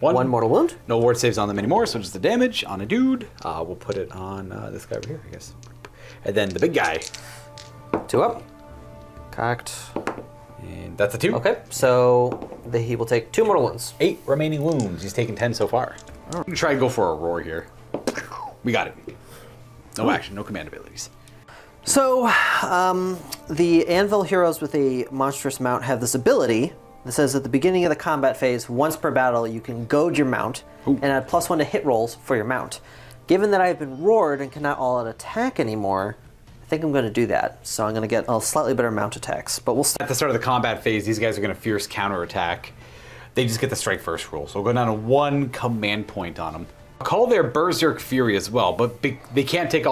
1 mortal wound. No ward saves on them anymore, so just the damage on a dude. We'll put it on this guy over here, I guess. And then the big guy. 2 up. Cocked. And that's a 2. Okay, so he will take 2 mortal wounds. 8 remaining wounds. He's taken 10 so far. I'm going to try and go for a roar here. We got it. No action, no command abilities. So, the Anvil heroes with a monstrous mount have this ability that says at the beginning of the combat phase, once per battle, you can goad your mount and add +1 to hit rolls for your mount. Given that I've been roared and cannot all-out attack anymore, I think I'm going to do that. So I'm going to get a slightly better mount attacks. But we'll at the start of the combat phase, these guys are going to fierce counterattack. They just get the strike first roll, so we'll go down to 1 command point on them. Call their Berserk Fury as well, but they can't take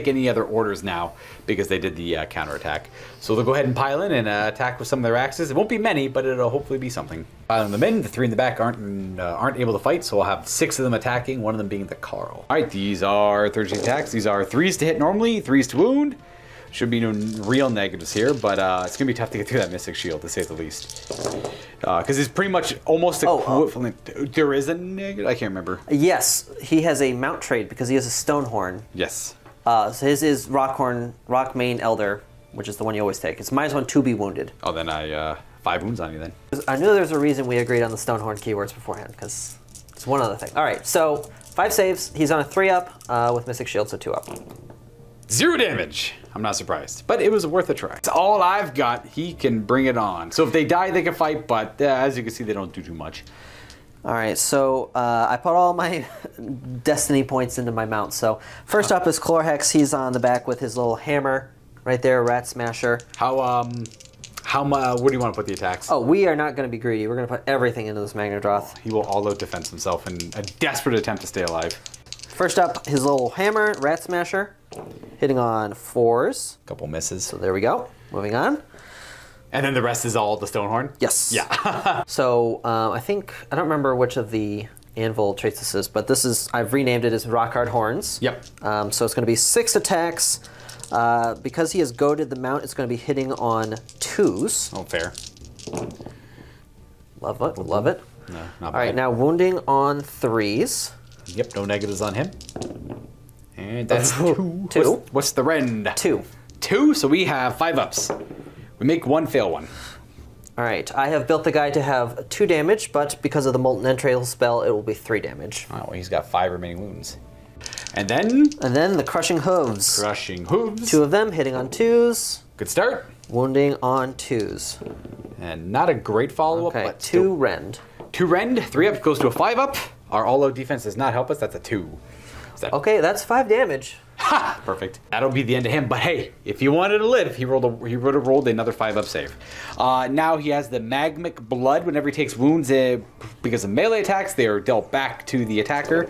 any other orders now because they did the counterattack. So they'll go ahead and pile in and attack with some of their axes. It won't be many, but it'll hopefully be something. Piling them in. The 3 in the back aren't able to fight, so we'll have 6 of them attacking. 1 of them being the Carl. All right, these are 13 attacks. These are 3s to hit normally, 3s to wound. Should be no real negatives here, but it's gonna be tough to get through that Mystic Shield to say the least. Because it's pretty much almost equivalent. There is a negative. I can't remember. Yes, he has a mount trade because he has a Stonehorn. Yes. So his is Rockmane Elder, which is the one you always take. It's -1 to be wounded. Oh, then I 5 wounds on you then. I knew there was a reason we agreed on the Stonehorn keywords beforehand, because it's one other thing. All right, so 5 saves. He's on a 3 up with Mystic Shield, so 2 up. 0 damage. I'm not surprised, but it was worth a try. It's all I've got. He can bring it on. So if they die, they can fight, but as you can see, they don't do too much. All right, so I put all my destiny points into my mount. So first up is Chlorhex. He's on the back with his little hammer right there, Rat Smasher. Where do you want to put the attacks? Oh, we are not going to be greedy. We're going to put everything into this Magnadroth. He will all-out defense himself in a desperate attempt to stay alive. First up, his little hammer, Rat Smasher, hitting on 4s. Couple misses. So there we go. Moving on. And then the rest is all the Stonehorn? Yes. Yeah. So I don't remember which of the Anvil traits this is, but I've renamed it as Rockhard Horns. Yep. So it's going to be 6 attacks. Because he has goaded the mount, it's going to be hitting on 2s. Oh, fair. Love it. Love it. No, not bad. All right, now wounding on 3s. Yep, no negatives on him. And that's 2. 2. What's the rend? 2. 2, so we have 5 ups. We make 1, fail 1. All right, I have built the guy to have 2 damage, but because of the Molten Entrails spell, it will be 3 damage. Oh, well, he's got 5 remaining wounds. And then the Crushing Hooves. Crushing Hooves. 2 of them hitting on 2s. Good start. Wounding on 2s. And not a great follow-up, Okay, but 2 still. rend. 2 rend, 3 up goes to a 5 up. Our all-out defense does not help us. That's a 2. Okay, that's 5 damage. Ha! Perfect. That'll be the end of him. But hey, if he wanted to live, he would have rolled another 5 up save. Now he has the Magmic Blood. Whenever he takes wounds because of melee attacks, they are dealt back to the attacker.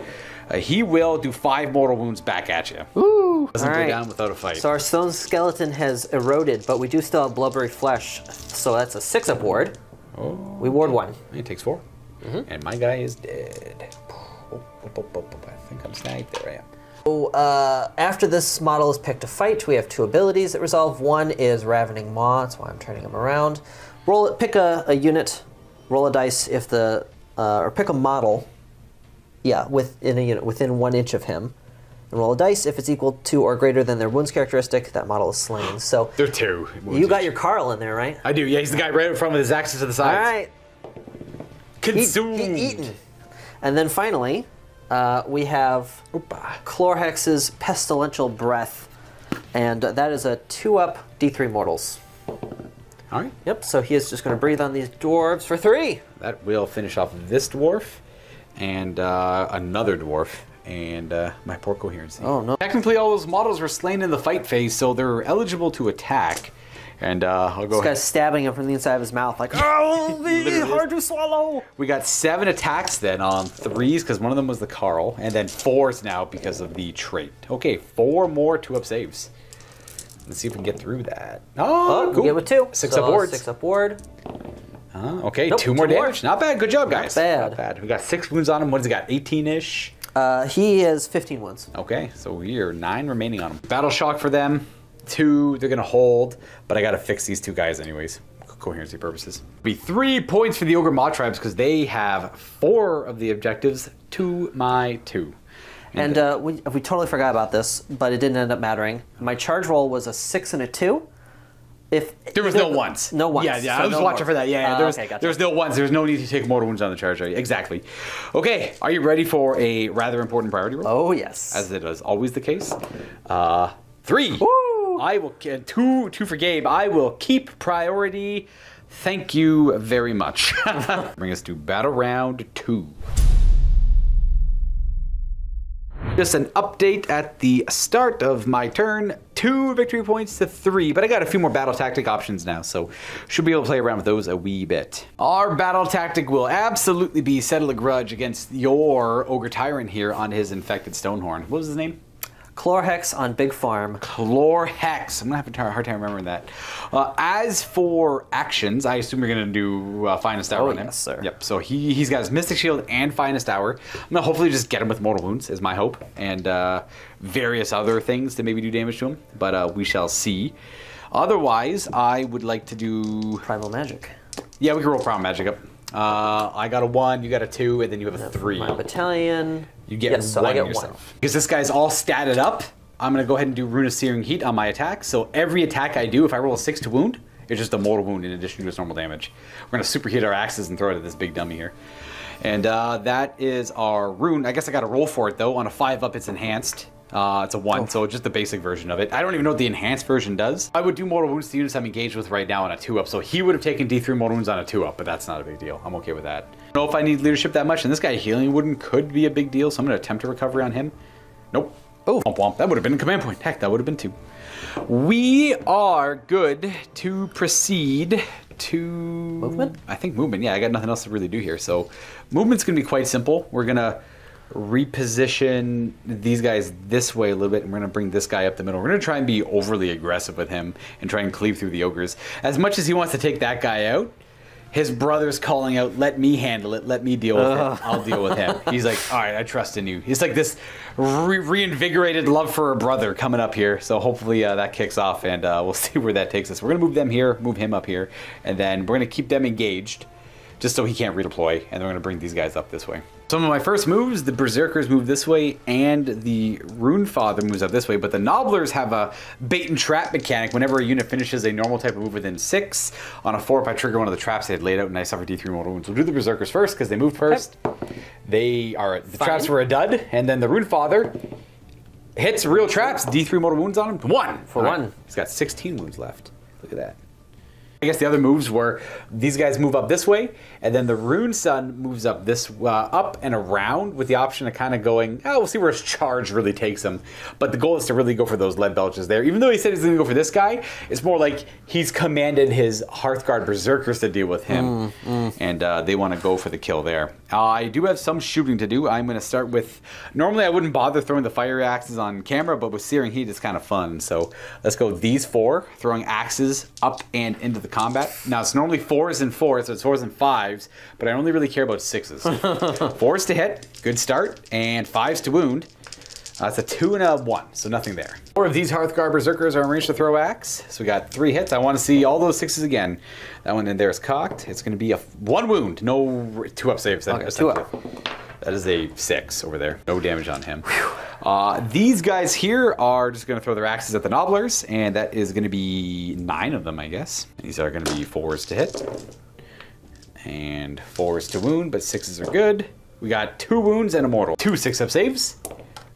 He will do 5 mortal wounds back at you. Woo! Doesn't go down without a fight. So our stone skeleton has eroded, but we do still have blubbery flesh. So that's a 6 up ward. Oh. We ward 1. He takes 4. And my guy is dead. I think I'm snagged. There I am. So, after this model is picked to fight, we have 2 abilities that resolve. One is Ravening Maw, that's why I'm turning him around. Pick a unit, roll a dice if or pick a model, within a unit, within 1 inch of him. And roll a dice. If it's equal to or greater than their wounds characteristic, that model is slain. So They're 2. You got your Carl in there, right? I do, yeah, he's the guy right in front with his axes to the sides. All right. Consumed. Eaten. And then finally, we have Chlorhex's Pestilential Breath, and that is a 2 up D3 mortals. All right. Yep, so he is just going to breathe on these dwarves for 3. That will finish off this dwarf and another dwarf and my poor coherency. Oh, no. Technically, all those models were slain in the fight phase, so they're eligible to attack. And I'll go This guy's stabbing him from the inside of his mouth like, oh, hard to swallow. We got 7 attacks then on 3s because one of them was the Carl, and then 4s now because of the trait. Okay, 4 more 2-up saves. Let's see if we can get through that. Oh, cool. We get with 2. 6 up wards. 6 up ward. Okay, Nope, 2 more 2 more. damage. Not bad. Good job, guys. Not bad. We got 6 wounds on him. What has he got? 18-ish? He has 15 wounds. Okay, so we are 9 remaining on him. Battle shock for them. 2, they're gonna hold, but I gotta fix these 2 guys anyways, coherency purposes. Be 3 points for the Ogor Mawtribes because they have 4 of the objectives to my 2. And we totally forgot about this, but it didn't end up mattering. My charge roll was a 6 and a 2. If there was no ones. No ones. Yeah, So I was no watching more. for that. Yeah, Okay, gotcha. there was no ones. There was no need to take mortal wounds on the charge. Exactly. Okay, are you ready for a rather important priority roll? Oh, yes. As it is always the case. 3. Woo! I will 2 for Gabe. I will keep priority. Thank you very much. Bring us to battle round 2. Just an update at the start of my turn. 2 victory points to 3, but I got a few more battle tactic options now, so should be able to play around with those a wee bit. Our battle tactic will absolutely be settle a grudge against your Ogre Tyrant here on his infected Stonehorn. What was his name? Chlorhex on Big Farm. Chlorhex. I'm going to have a hard time remembering that. As for actions, I assume you're going to do Finest Hour on him. Yes, sir. Yep, so he's got his Mystic Shield and Finest Hour. I'm going to hopefully just get him with Mortal Wounds, is my hope, and various other things to maybe do damage to him, but we shall see. Otherwise, I would like to do... Primal Magic. Yeah, we can roll Primal Magic up. I got a 1, you got a 2, and then you have a 3. My battalion. You get yes, so 1 I get yourself. 1. Because this guy's all statted up, I'm going to go ahead and do Rune of Searing Heat on my attack. So every attack I do, if I roll a 6 to wound, it's just a mortal wound in addition to its normal damage. We're going to superheat our axes and throw it at this big dummy here. And that is our rune. I guess I got to roll for it, though. On a 5 up, it's enhanced. It's a 1, so just the basic version of it. I don't even know what the enhanced version does. I would do mortal wounds to units I'm engaged with right now on a 2 up, so he would have taken D3 mortal wounds on a 2 up, but that's not a big deal. I'm okay with that. I don't know if I need leadership that much, and this guy healing wooden could be a big deal, so I'm going to attempt a recovery on him. Nope. Oh, womp womp. That would have been a command point. Heck, that would have been 2. We are good to proceed to... Movement? I think movement. Yeah, I got nothing else to really do here, so movement's going to be quite simple. We're going to reposition these guys this way a little bit, and we're going to bring this guy up the middle. We're going to try and be overly aggressive with him and try and cleave through the ogres. As much as he wants to take that guy out, his brother's calling out, let me handle it, let me deal with it, I'll deal with him. He's like, all right, I trust in you. It's like this reinvigorated love for a brother coming up here, so hopefully that kicks off, and we'll see where that takes us. We're going to move them here, move him up here, and then we're going to keep them engaged just so he can't redeploy, and then we're going to bring these guys up this way. Some of my first moves, the Berserkers move this way and the Runefather moves up this way, but the Nobblers have a bait and trap mechanic. Whenever a unit finishes a normal type of move within 6, on a 4, if I trigger one of the traps they had laid out and I suffer D3 mortal wounds. We'll do the Berserkers first because they moved first. The traps were a dud, and then the Runefather hits real traps, D3 mortal wounds on him. 1 for 1. He's got 16 wounds left. Look at that. I guess the other moves were these guys move up this way, and then the Rune Sun moves up this up and around with the option of kind of going, oh, we'll see where his charge really takes him. But the goal is to really go for those lead belches there. Even though he said he's going to go for this guy, it's more like he's commanded his Hearthguard Berserkers to deal with him, and they want to go for the kill there. I do have some shooting to do. I'm going to start with, normally I wouldn't bother throwing the fire axes on camera, but with Searing Heat it's kind of fun. So let's go these 4, throwing axes up and into the combat. Now it's normally 4s and 4s, so it's 4s and 5s, but I only really care about 6s. 4s to hit, good start, and 5s to wound. That's a 2 and a 1, so nothing there. 4 of these Hearthguard Berserkers are in range to throw axe, so we got 3 hits. I want to see all those 6s again. That one in there is cocked. It's going to be a 1 wound, no 2-up saves. Okay, 2-up. That is a 6 over there. No damage on him. These guys here are just going to throw their axes at the Nobblers, and that is going to be 9 of them, I guess. These are going to be 4s to hit, and 4s to wound, but 6s are good. We got 2 wounds and a mortal. 2 6-up saves.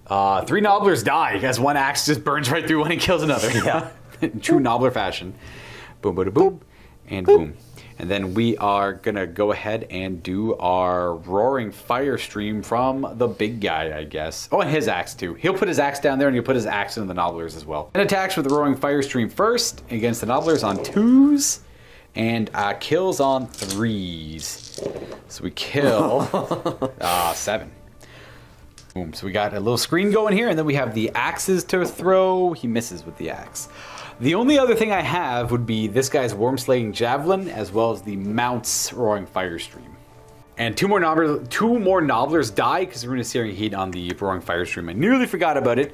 3 Nobblers die because 1 axe just burns right through one and kills another. Yeah. In true Nobbler fashion. Boom, boom, boom, and boom. And then we are going to go ahead and do our Roaring Fire Stream from the big guy, I guess. Oh, and his axe too. He'll put his axe down there and he'll put his axe into the Nobblers as well. And attacks with the Roaring Fire Stream first against the Nobblers on 2s and kills on 3s. So we kill 7. Boom. So we got a little screen going here, and then we have the axes to throw. He misses with the axe. The only other thing I have would be this guy's Worm-Slaying Javelin, as well as the Mount's Roaring Fire Stream. And 2 more Nobblers die because we're going to Searing Heat on the Roaring Fire Stream. I nearly forgot about it,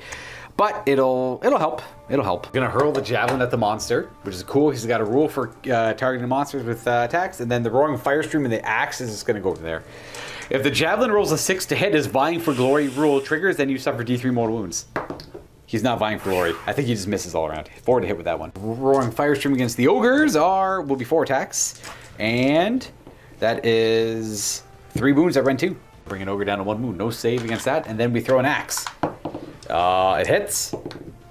but it'll help. It'll help. Gonna hurl the Javelin at the monster, which is cool. He's got a rule for targeting monsters with attacks, and then the Roaring Fire Stream and the axe is just gonna go over there. If the Javelin rolls a 6 to hit, his Vying for Glory rule triggers, then you suffer D3 mortal wounds. He's not vying for glory. I think he just misses all around. 4 to hit with that one. Roaring Fire Stream against the Ogres will be 4 attacks. And that is 3 wounds at Ren 2. Bring an Ogre down to 1 wound. No save against that. And then we throw an axe. It hits.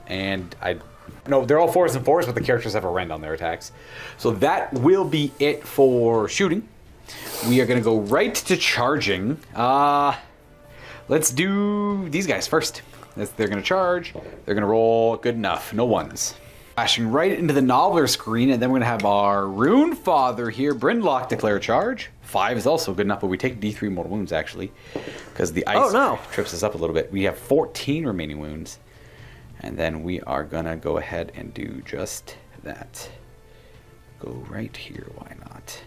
And no, they're all 4s and 4s, but the characters have a rend on their attacks. So that will be it for shooting. We are going to go right to charging. Let's do these guys first. They're going to charge. They're going to roll good enough. No 1s. Flashing right into the Nobbler screen, and then we're going to have our Runefather here. Brinlok declare charge. 5 is also good enough, but we take D3 mortal wounds, actually, because the ice trips us up a little bit. We have 14 remaining wounds, and then we are going to go ahead and do just that. Go right here. Why not?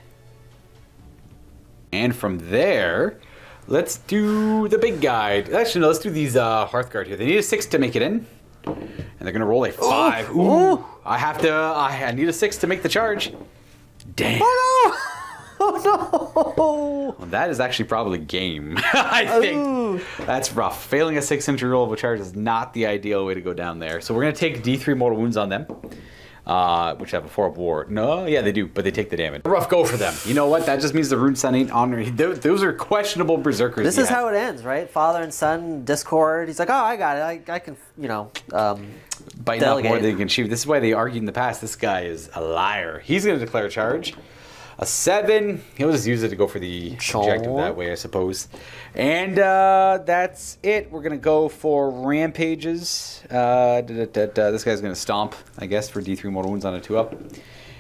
And from there, let's do the big guy. Actually, no, let's do these Hearthguard here. They need a 6 to make it in. And they're going to roll a 5. Ooh. I need a 6 to make the charge. Damn. Oh, no. Oh, no. Well, that is actually probably game, I think. Ooh. That's rough. Failing a 6-inch roll of a charge is not the ideal way to go down there. So we're going to take D3 mortal wounds on them. Which have a 4-up war. No, yeah, they do, but they take the damage. Rough go for them. You know what? That just means the Rune Sun ain't honoring. Those are questionable berserkers. This is how it ends, right? Father and son, discord. He's like, oh, I got it. I can, biting off more than you can chew. This is why they argued in the past. This guy is a liar. He's going to declare a charge. A 7. He'll just use it to go for the objective that way, I suppose. And that's it. We're going to go for rampages. This guy's going to stomp, I guess, for D3 mortal wounds on a 2-up.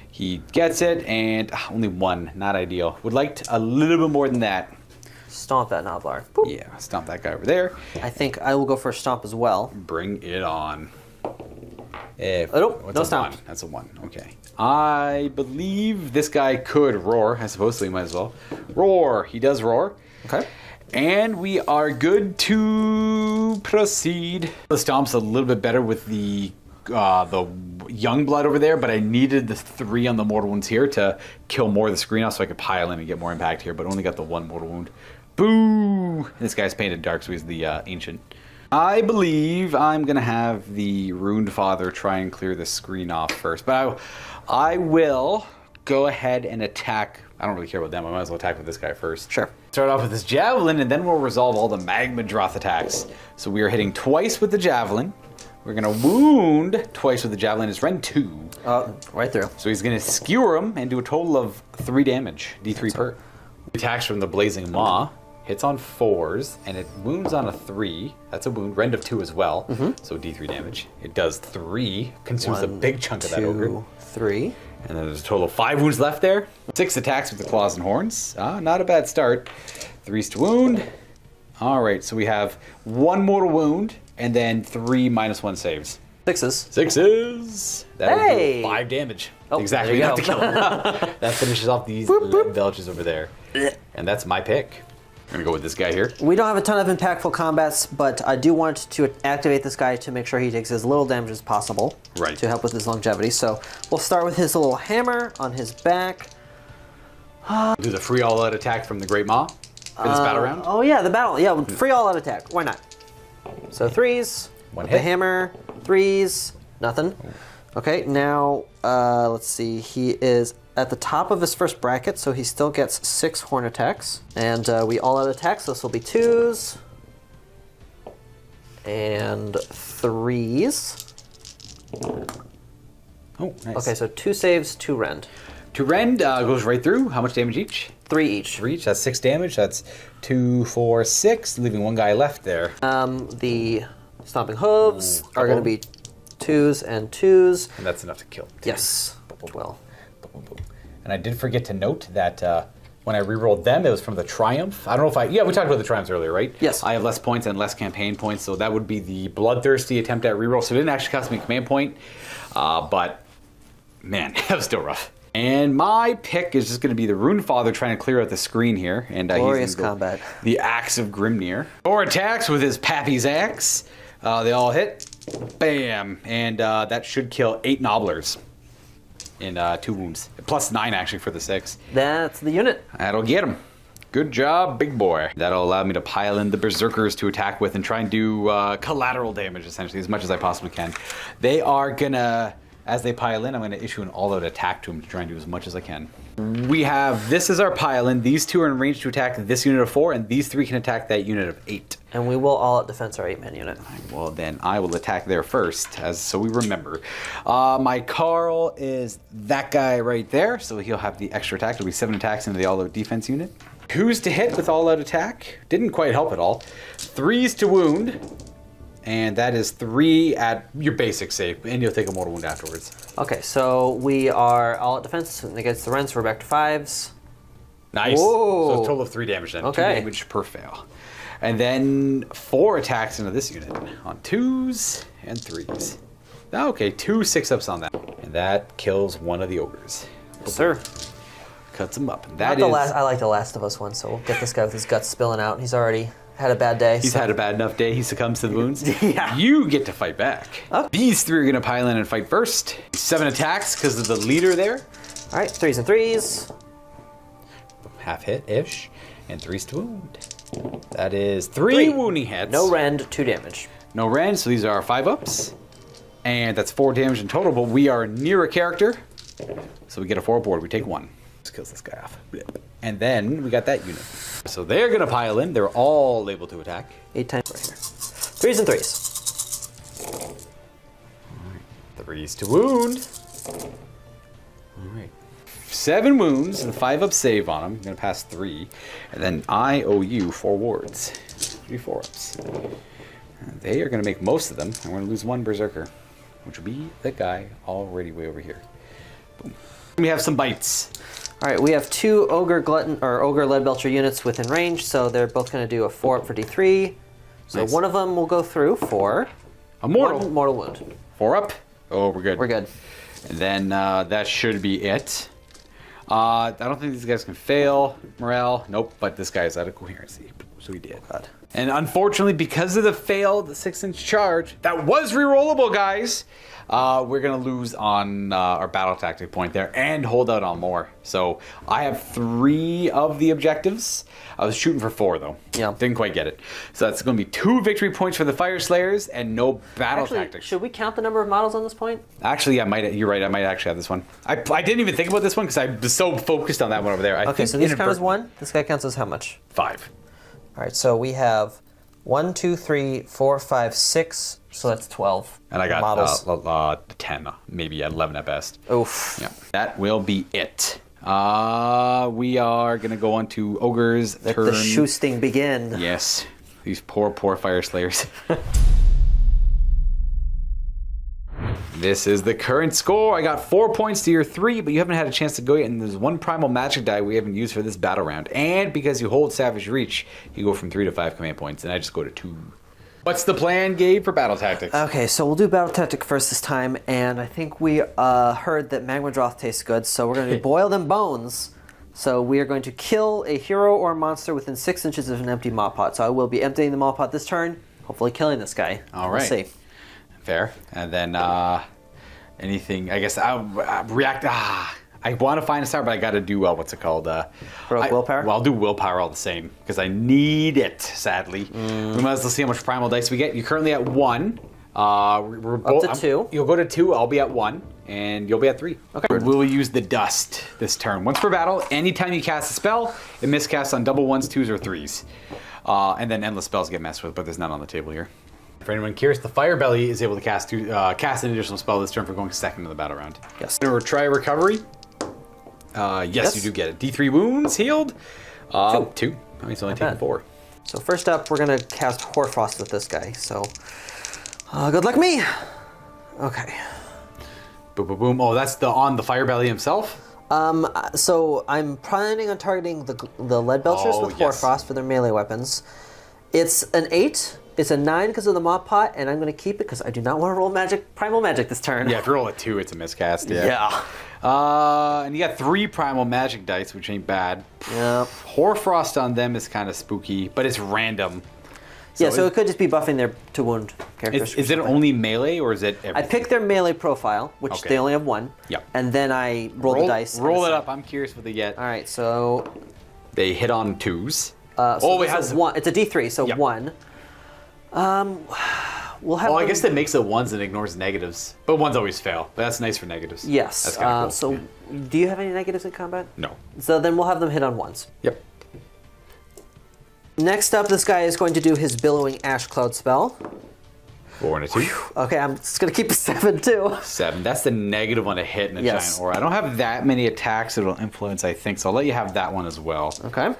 He gets it, and only 1. Not ideal. Would like a little bit more than that. Stomp that Nobbler. Yeah, stomp that guy over there. I think I will go for a stomp as well. Bring it on. No stomp. 1? That's a 1. Okay. I believe this guy could roar. I suppose so. He might as well. Roar. He does roar. Okay. And we are good to proceed. The stomp's a little bit better with the young blood over there, but I needed the 3 on the mortal wounds here to kill more of the screen off so I could pile in and get more impact here, but only got the 1 mortal wound. Boom! 2. This guy's painted dark, so he's the ancient. I believe I'm going to have the Runefather try and clear the screen off first. But I will go ahead and attack. I don't really care about them. I might as well attack with this guy first. Sure. Start off with this Javelin, and then we'll resolve all the Magma Droth attacks. So we are hitting twice with the Javelin. We're going to wound twice with the Javelin. It's Rend 2. Right through. So he's going to skewer him and do a total of 3 damage. D3 per. Attacks from the Blazing Maw. Hits on 4s, and it wounds on a 3. That's a wound. Rend of 2 as well. So D3 damage. It does 3. Consumes a big chunk of that ogre. 3. And then there's a total of 5 wounds left there. 6 attacks with the claws and horns. Not a bad start. 3s to wound. All right, so we have 1 mortal wound, and then 3 -1 saves. 6s. 6s. That Hey! is 5 damage. Oh, exactly there enough you to go. kill him. That finishes off these belches over there. And that's my pick. I'm gonna go with this guy here. We don't have a ton of impactful combats, but I do want to activate this guy to make sure he takes as little damage as possible. Right. To help with his longevity. So we'll start with his little hammer on his back. Do the free all-out attack from the Great Maw for this battle round. Oh yeah, the battle. Yeah, free all-out attack. Why not? So 3s. One with hit. the hammer. 3s. Nothing. Okay, now let's see. He is at the top of his first bracket, so he still gets 6 horn attacks. And we all-out attack, so this will be 2s. And 3s. Oh, nice. Okay, so 2 saves, 2 rend. 2 Rend goes right through. How much damage each? 3 each. 3 each. That's 6 damage. That's 2, 4, 6, leaving 1 guy left there. The stomping hooves are going to be 2s and 2s. And that's enough to kill. Yes. Well. And I did forget to note that when I rerolled them, it was from the Triumph. I don't know if yeah, we talked about the Triumphs earlier, right? Yes. I have less points and less campaign points, so that would be the Bloodthirsty attempt at reroll. So it didn't actually cost me a command point, but man, that was still rough. And my pick is just going to be the Runefather trying to clear out the screen here. And Glorious he's gonna go combat. The Axe of Grimnir. 4 attacks with his Pappy's Axe. They all hit. Bam. And that should kill 8 Nobblers in 2 wounds. Plus 9 actually for the 6. That's the unit. That'll get him. Good job, big boy. That'll allow me to pile in the Berserkers to attack with and try and do collateral damage, essentially, as much as I possibly can. They are gonna, as they pile in, I'm gonna issue an all-out attack to them to try and do as much as I can. We have, this is our pile in. These 2 are in range to attack this unit of 4, and these 3 can attack that unit of 8. And we will all out defense our 8-man unit. Well, then I will attack there first, so we remember. My Carl is that guy right there, so he'll have the extra attack. It'll be 7 attacks into the all-out defense unit. 2s to hit with all-out attack. Didn't quite help at all. 3s to wound. And that is 3 at your basic save, and you'll take a mortal wound afterwards. Okay, so we are all at defense against the rend, so we're back to 5s. Nice. Whoa. So a total of 3 damage then. Okay. 2 damage per fail. And then 4 attacks into this unit on 2s and 3s. Okay, 2 6-ups on that. And that kills 1 of the ogres. Yes, sir. Cuts him up. And Not that the is... last, I like the Last of Us one, so we'll get this guy with his guts spilling out. He's already had a bad day. He's had a bad enough day. He succumbs to the wounds. Yeah. You get to fight back. Oh. These 3 are going to pile in and fight first. 7 attacks because of the leader there. All right, 3s and 3s. Half hit-ish. And 3s to wound. That is 3 wounding hits. No rend, 2 damage. No rend, so these are our 5-ups. And that's 4 damage in total, but we are near a character. So we get a 4 board. We take 1. Just kills this guy off. And then we got that unit. So they're going to pile in. They're all able to attack. 8 times right here. 3s and 3s. 3s to wound. All right. 7 wounds and 5-up save on them. I'm going to pass 3. And then I owe you 4 wards. 3 4-ups. They are going to make most of them. I'm going to lose 1 Berserker, which will be the guy already way over here. Boom. We have some bites. All right, we have 2 Ogre Glutton or Ogre Leadbelcher units within range, so they're both going to do a 4-up for D3. So Nice. one of them will go through for A mortal. 1 mortal wound. 4-up. Oh, we're good. We're good. And then that should be it. I don't think these guys can fail. Morale. Nope. But this guy is out of coherency. So he did. And unfortunately, because of the failed 6-inch charge, that was rerollable, guys. We're going to lose on our battle tactic point there and hold out on more. So I have 3 of the objectives. I was shooting for 4, though. Yeah. Didn't quite get it. So that's going to be 2 victory points for the Fyreslayers and no battle tactics. Should we count the number of models on this point? Actually, you're right. I might actually have this one. I didn't even think about this one because I was so focused on that one over there. Okay, so these count as 1. This guy counts as how much? 5. All right, so we have 1, 2, 3, 4, 5, 6. So that's 12. And I got models. 10, maybe 11 at best. Oof. Yeah, that will be it. We are going to go on to Ogre's turn. Let the shoosting begin. Yes. These poor Fyreslayers. This is the current score. I got 4 points to your 3, but you haven't had a chance to go yet, and there's 1 primal magic die we haven't used for this battle round. And because you hold Savage Reach, you go from 3 to 5 command points, and I just go to 2. What's the plan, Gabe, for battle tactics? Okay, so we'll do battle tactic first this time, and I think we heard that magma broth tastes good, so we're going to boil them bones. So we are going to kill a hero or a monster within 6 inches of an empty maw pot. So I will be emptying the maw pot this turn, hopefully killing this guy. All right. We'll see. Fair. And then anything, I guess I'll react. I want to find a star, but I got to do, what's it called? Willpower? Well, I'll do willpower all the same because I need it, sadly. We might as well see how much primal dice we get. You're currently at 1. We're both, up to 2. You'll go to 2, I'll be at 1, and you'll be at 3. Okay. We'll use the dust this turn. Once per battle, anytime you cast a spell, it miscasts on double 1s, 2s, or 3s. And then endless spells get messed with, but there's none on the table here. For anyone curious, the Firebelly is able to cast an additional spell this turn for going second in the battle round. Yes. Or try recovery. Yes, you do get it. D3 wounds healed. 2. I mean, it's only taking 4. So first up, we're going to cast Hoarfrost with this guy. So good luck me. Okay. Boom, boom, boom. Oh, that's on the Firebelly himself? So I'm planning on targeting the Lead Belchers with Hoarfrost for their melee weapons. It's an 8. It's a 9 because of the Maw Pot, and I'm going to keep it because I do not want to roll primal magic this turn. Yeah, if you roll a 2, it's a miscast. Yeah. And you got 3 primal magic dice, which ain't bad. Yep. Hoarfrost on them is kind of spooky, but it's random. So it could just be buffing their to wound characters. Is it only melee, or is it everything? I picked their melee profile, which they only have 1. Yep. And then I roll the dice. Roll it up. I'm curious what they get. All right, so they hit on 2s. It has 1. It's a D3, so 1. We'll have. Well, I guess that makes it 1s and ignores negatives, but 1s always fail. But that's nice for negatives. Yes. That's kind of cool. So, do you have any negatives in combat? No. So then we'll have them hit on 1s. Yep. Next up, this guy is going to do his Billowing Ash Cloud spell. 4 and a 2. Okay, I'm just going to keep a 7 too. 7. That's the negative on a hit in a giant aura. I don't have that many attacks it'll influence, I think, so I'll let you have that one as well. Okay.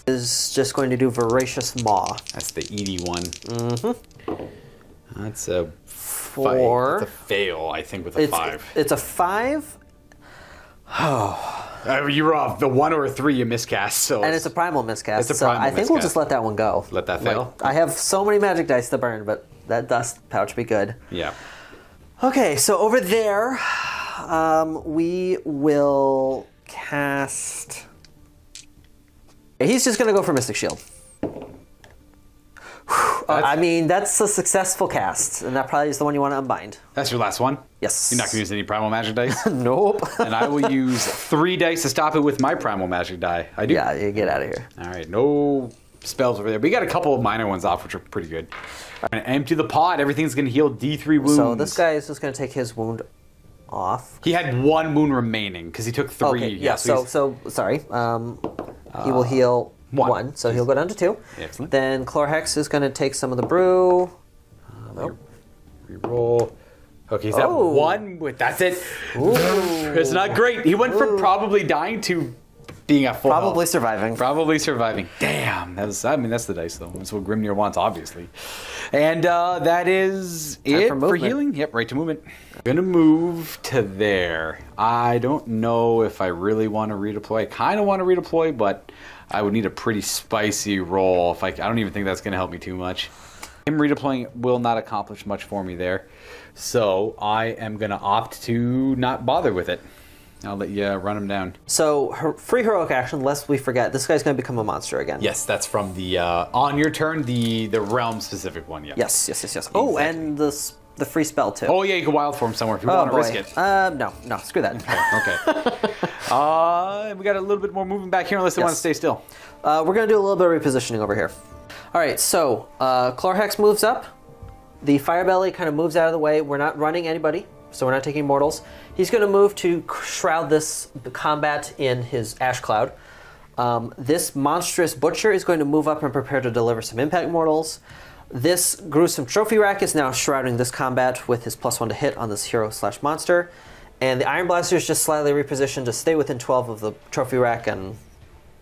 Is just going to do Voracious Maw. That's the ED one. Mm-hmm. That's a 4. That's a fail, I think, with a 5. It's a 5. Oh. You're off. The 1 or a 3 you miscast. So and it's a primal miscast. It's a primal I think we'll just let that one go. Let that fail? I have so many magic dice to burn, but that dust pouch would be good. Yeah. Okay, so over there, we will cast... He's just going to go for Mystic Shield. I mean, that's a successful cast, and that probably is the one you want to unbind. That's your last one? Yes. You're not going to use any primal magic dice? Nope. And I will use 3 dice to stop it with my primal magic die. I do. Yeah, you get out of here. All right, no spells over there. We got a couple of minor ones off, which are pretty good. I'm going to empty the pot. Everything's going to heal D3 wounds. So this guy is just going to take his wound off. He had 1 wound remaining because he took 3. Okay, yeah, so sorry. He will heal 1, so he'll go down to 2. Excellent. Then Chlorhex is going to take some of the brew. Reroll. Okay, he's at 1. That's it. Ooh. It's not great. He went from probably dying to being at full Probably health. surviving. Probably surviving. Damn. That's the dice, though. That's what Grimnir wants, obviously. And that is it for healing. Yep, right to movement. I'm going to move to there. I don't know if I really want to redeploy. I kind of want to redeploy, but I would need a pretty spicy roll. I don't even think that's going to help me too much. Him redeploying will not accomplish much for me there. So I am going to opt to not bother with it. I'll let you run him down. So, free heroic action, lest we forget, this guy's going to become a monster again. Yes, that's from the, on your turn, the realm-specific one, yeah. Yes. Oh, exactly. And the free spell, too. Oh, yeah, you can wild form somewhere if you want to risk it. No, screw that. Okay. We got a little bit more moving back here unless they want to stay still. We're going to do a little bit of repositioning over here. All right, so Chlorhex moves up. The Firebelly kind of moves out of the way. We're not running anybody, so we're not taking mortals. He's going to move to shroud the combat in his Ash Cloud. This monstrous Butcher is going to move up and prepare to deliver some impact mortals. This gruesome trophy rack is now shrouding this combat with his +1 to hit on this hero/monster. And the Iron Blaster is just slightly repositioned to stay within 12 of the trophy rack and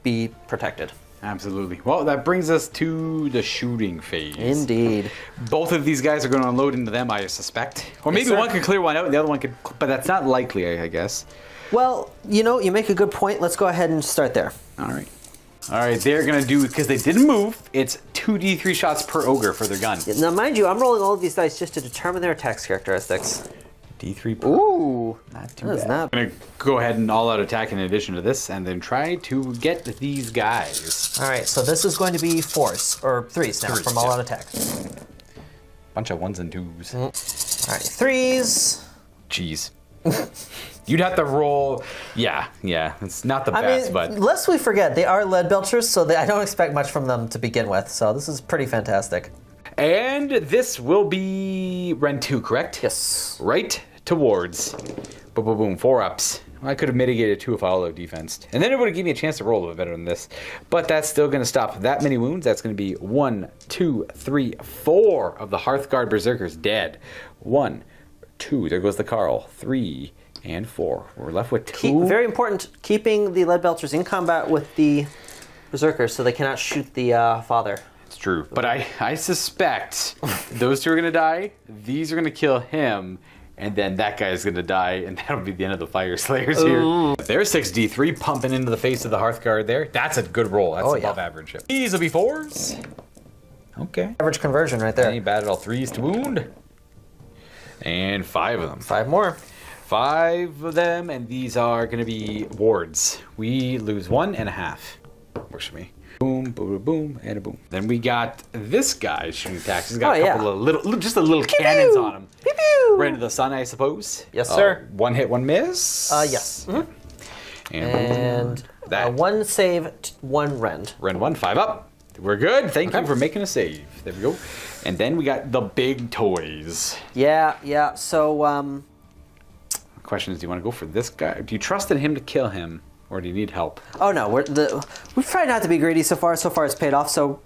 be protected. Absolutely. Well, that brings us to the shooting phase. Indeed. Both of these guys are going to unload into them, I suspect. Or maybe one could clear one out and the other one could... But that's not likely, I guess. Well, you make a good point. Let's go ahead and start there. All right. All right, they're going to do, because they didn't move, it's 2d3 shots per ogre for their gun. Now, mind you, I'm rolling all of these dice just to determine their attack characteristics. D3 per. Ooh. Not too bad. I'm going to go ahead and all-out attack in addition to this, and then try to get these guys. All right, so this is going to be 4s, or 3s now, from all-out attack. Bunch of 1s and 2s. All right, 3s. Jeez. You'd have to roll. Yeah, it's not the best, but... lest we forget, they are lead belchers, so I don't expect much from them to begin with, so this is pretty fantastic. And this will be Ren 2, correct? Yes. Right towards. Boom, boom, boom. 4 ups. I could have mitigated 2 if I all-out defensed. And then it would have given me a chance to roll a bit better than this. But that's still going to stop that many wounds. That's going to be 1, 2, 3, 4 of the Hearthguard Berserkers dead. 1, 2. There goes the Carl. 3, and 4. We're left with 2. Very important, keeping the lead belchers in combat with the Berserkers so they cannot shoot the father. It's true. But I suspect those 2 are going to die. These are going to kill him. And then that guy's going to die, and that'll be the end of the Fyreslayers here. There's 6d3 pumping into the face of the Hearthguard there. That's a good roll. That's above average. These will be 4s. Okay. Average conversion right there. And he batted all 3s to wound. And 5 of them. 5 more. 5 of them, and these are going to be wards. We lose 1.5. Works for me. Boom, boom, boom, and a boom. Then we got this guy's shooting attacks. He's got a couple of little cannons on him. Pew pew. Right into the sun, I suppose. Yes, sir. 1 hit, 1 miss. Yes. And that 1 save, 1 rend. Rend 1, 5 up. We're good. Thank you for making a save. There we go. And then we got the big toys. Yeah. So, The question is, do you want to go for this guy? Do you trust in him to kill him? Or do you need help? Oh no, we've tried not to be greedy so far. So far it's paid off. So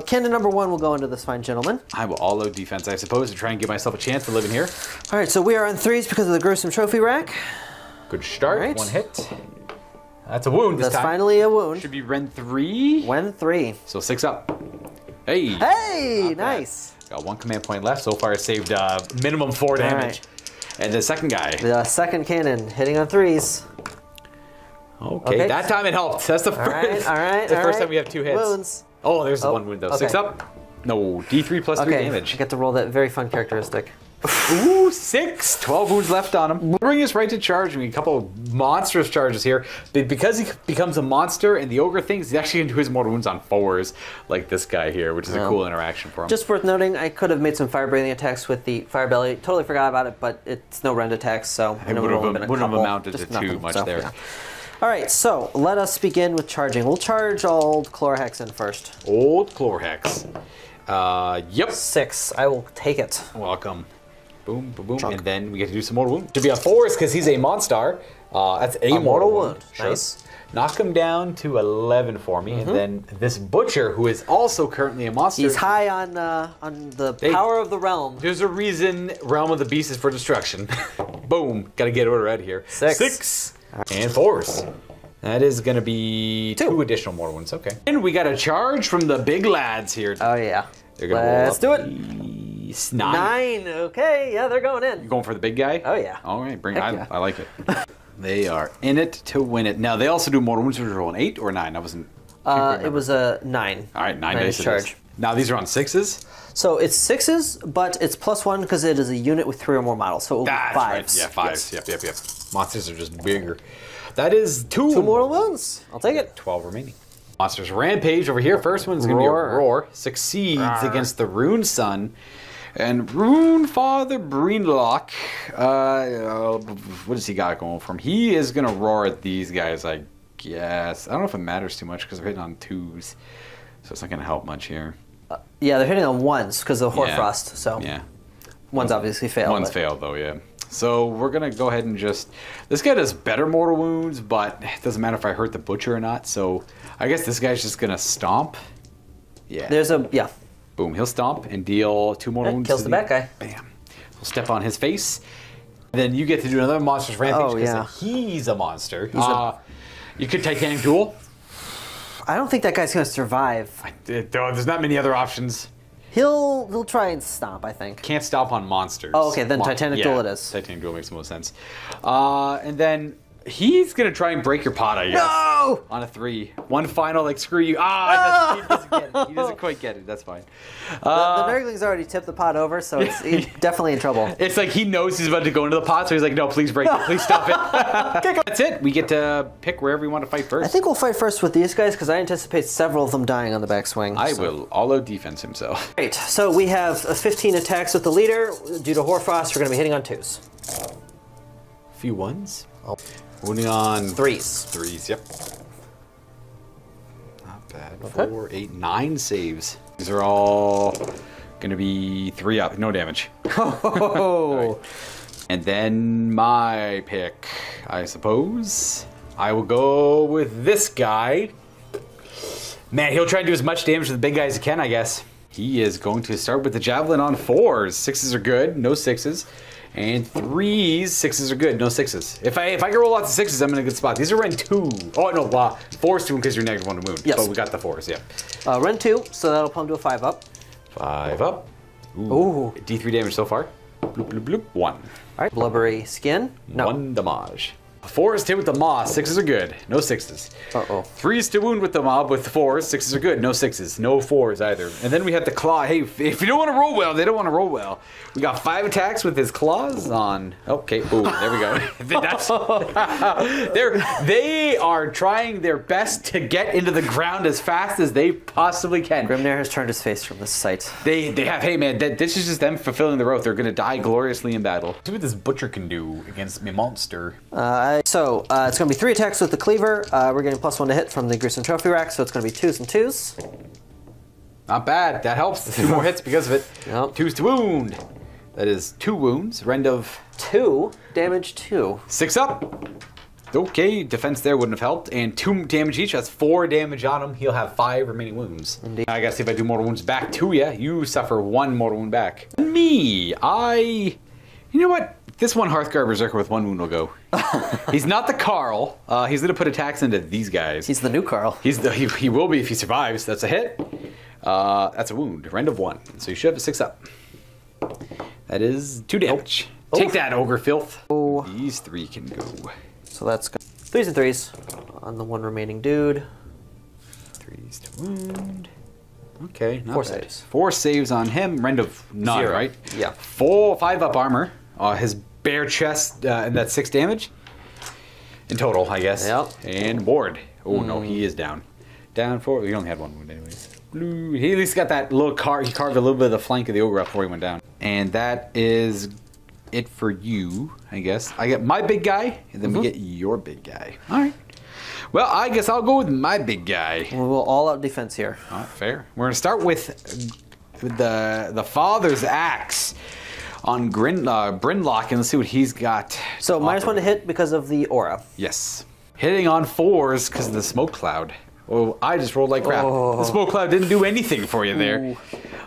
candidate number 1 will go into this fine gentleman. I will all-out defense, I suppose, to try and give myself a chance to live in here. All right, so we are on 3s because of the gruesome trophy rack. Good start. Right. 1 hit. That's a wound this time. That's finally a wound. Should be Ren 3. Ren 3. So 6 up. Hey. Hey, nice. Got 1 command point left. So far I saved minimum 4 damage. Right. And the second guy. The second cannon hitting on 3s. Okay, that time it helped. That's the first. All right. The first time we have 2 hits. Wounds. Oh, there's the 1 wound though. Okay. 6 up. No, D3 plus 3 damage. I get to roll that very fun characteristic. Ooh, 6. 12 wounds left on him. We'll bring us right to charge. A couple of monstrous charges here. But because he becomes a monster and the ogre things, he's actually going to do his mortal wounds on 4s, like this guy here, which is a cool interaction for him. Just worth noting, I could have made some fire breathing attacks with the Firebelly. Totally forgot about it, but it's no rend attacks, so it wouldn't have amounted to too much there. Yeah. All right, so let us begin with charging. We'll charge old Chlorhex in first. Old Chlorhex. Yep. 6. I will take it. Welcome. Boom, boom, boom. And then we get to do some mortal wound. To be on 4s because he's a monster. That's a mortal wound. Sure. Nice. Knock him down to 11 for me. And then this butcher, who is also currently a monster. He's high on the power of the realm. There's a reason Realm of the Beast is for destruction. Boom. Got to get order out here. 6. And 4s. That is going to be 2 additional mortal wounds. Okay. And we got a charge from the big lads here. Oh, yeah. They're gonna Let's do it. 9. Okay, yeah, they're going in. You going for the big guy? Oh, yeah. All right, bring it. Yeah. I like it. They are in it to win it. Now, they also do mortal wounds, which are an 8 or 9? I wasn't... It was a 9. All right, 9 dice charge. Now, these are on 6s? So it's 6s, but it's +1 because it is a unit with 3 or more models. So it will be 5s. Right. Yeah, 5s. Yes. Yep. Monsters are just bigger. That is two mortal wounds. I'll take it. 12 remaining. Monsters Rampage over here. First one's going to be a Roar. Succeeds against the Rune Sun. And Runefather Brinlok, what does he got going for him? He is going to roar at these guys, I guess. I don't know if it matters too much because they're hitting on 2s. So it's not going to help much here. Yeah, they're hitting on 1s because of Hoarfrost. So yeah. 1s obviously failed. 1's failed though, yeah. So we're going to go ahead and just... This guy does better mortal wounds, but it doesn't matter if I hurt the Butcher or not. So I guess this guy's just going to stomp. Yeah. There's a... Yeah. Boom. He'll stomp and deal 2 more wounds. Kills the bad guy. Bam. We'll step on his face. Then you get to do another Monster's Rampage because he's a monster. You could Titanic Duel. I don't think that guy's going to survive. There's not many other options. He'll try and stomp, I think. Can't stomp on monsters. Oh, okay. Then Titanic Duel it is. Titanic Duel makes the most sense. And then he's going to try and break your pot, I guess. No! On a 3. One final, like, screw you. He doesn't get it. He doesn't quite get it. That's fine. The Nurgling's already tipped the pot over, so he's definitely in trouble. It's like he knows he's about to go into the pot, so he's like, no, please break it. Please stop it. That's it. We get to pick wherever we want to fight first. I think we'll fight first with these guys, because I anticipate several of them dying on the backswing. I will all-out defense himself. Great. So we have 15 attacks with the leader. Due to Hoarfrost, we're going to be hitting on 2s. A few 1s. Oh. Wounding on 3s. 3s, yep. Not bad. Okay. 4, 8, 9 saves. These are all going to be 3 up. No damage. Oh. Right. And then my pick, I suppose. I will go with this guy. Man, he'll try and do as much damage to the big guy as he can, I guess. He is going to start with the Javelin on 4s. 6s are good. No 6s. And 3s, 6s are good, no 6s. If I can roll lots of 6s, I'm in a good spot. These are Ren 2. Oh, no, 4s to him because you're -1 to wound. Yes. But we got the 4s, yeah. Ren 2, so that'll pump to a 5 up. 5 up. Ooh. D3 damage so far. Bloop, bloop, bloop. 1. All right, Blubbery Skin. No. 1 damage. 4s to hit with the Moss, 6s are good, no 6s. Uh-oh. 3s to wound with the mob with the 4s, 6s are good, no 6s, no 4s either. And then we have the Claw. Hey, if you don't want to roll well, they don't want to roll well. We got 5 attacks with his claws on. Okay, boom, there we go. They are trying their best to get into the ground as fast as they possibly can. Grimnir has turned his face from this sight. They have, hey man, this is just them fulfilling their oath. They're going to die gloriously in battle. See what this Butcher can do against me monster. It's going to be 3 attacks with the Cleaver. We're getting +1 to hit from the Gruesome Trophy Rack, so it's going to be 2s and 2s. Not bad. That helps. 2 more hits because of it. Yep. 2s to wound. That is 2 wounds. Rend of 2, damage 2. 6 up. Okay, defense there wouldn't have helped. And 2 damage each. That's 4 damage on him. He'll have 5 remaining wounds. Indeed. I gotta see if I do mortal wounds back to you. You suffer 1 mortal wound back. Me, you know what? This one Hearthguard Berserker with 1 wound will go. He's not the Carl. He's gonna put attacks into these guys. He's the new Carl. He will be if he survives. That's a hit. That's a wound. Rend of 1. So you should have a 6 up. That is 2 damage. Oh. Take that, Ogre Filth. Oh. These 3 can go. So that's good. 3s and 3s on the 1 remaining dude. 3s to wound. Okay, not 4 bad. saves. 4 saves on him. Rend of none, 0. right? Yeah. 5 up armor. His bare chest, and that's 6 damage in total, I guess. Yep. And ward. Oh no, he is down. Down 4. He only had 1 wound anyways. He at least got that little he carved a little bit of the flank of the ogre up before he went down. And that is it for you, I guess. I get my big guy, and then we get your big guy. All right. Well, I guess I'll go with my big guy. We'll all out defense here. Fair. We're gonna start with the Father's Axe on Brinlok, and let's see what he's got. So -1 to hit because of the aura. Yes. Hitting on 4s because of the smoke cloud. Oh, I just rolled like crap. Oh. The smoke cloud didn't do anything for you there.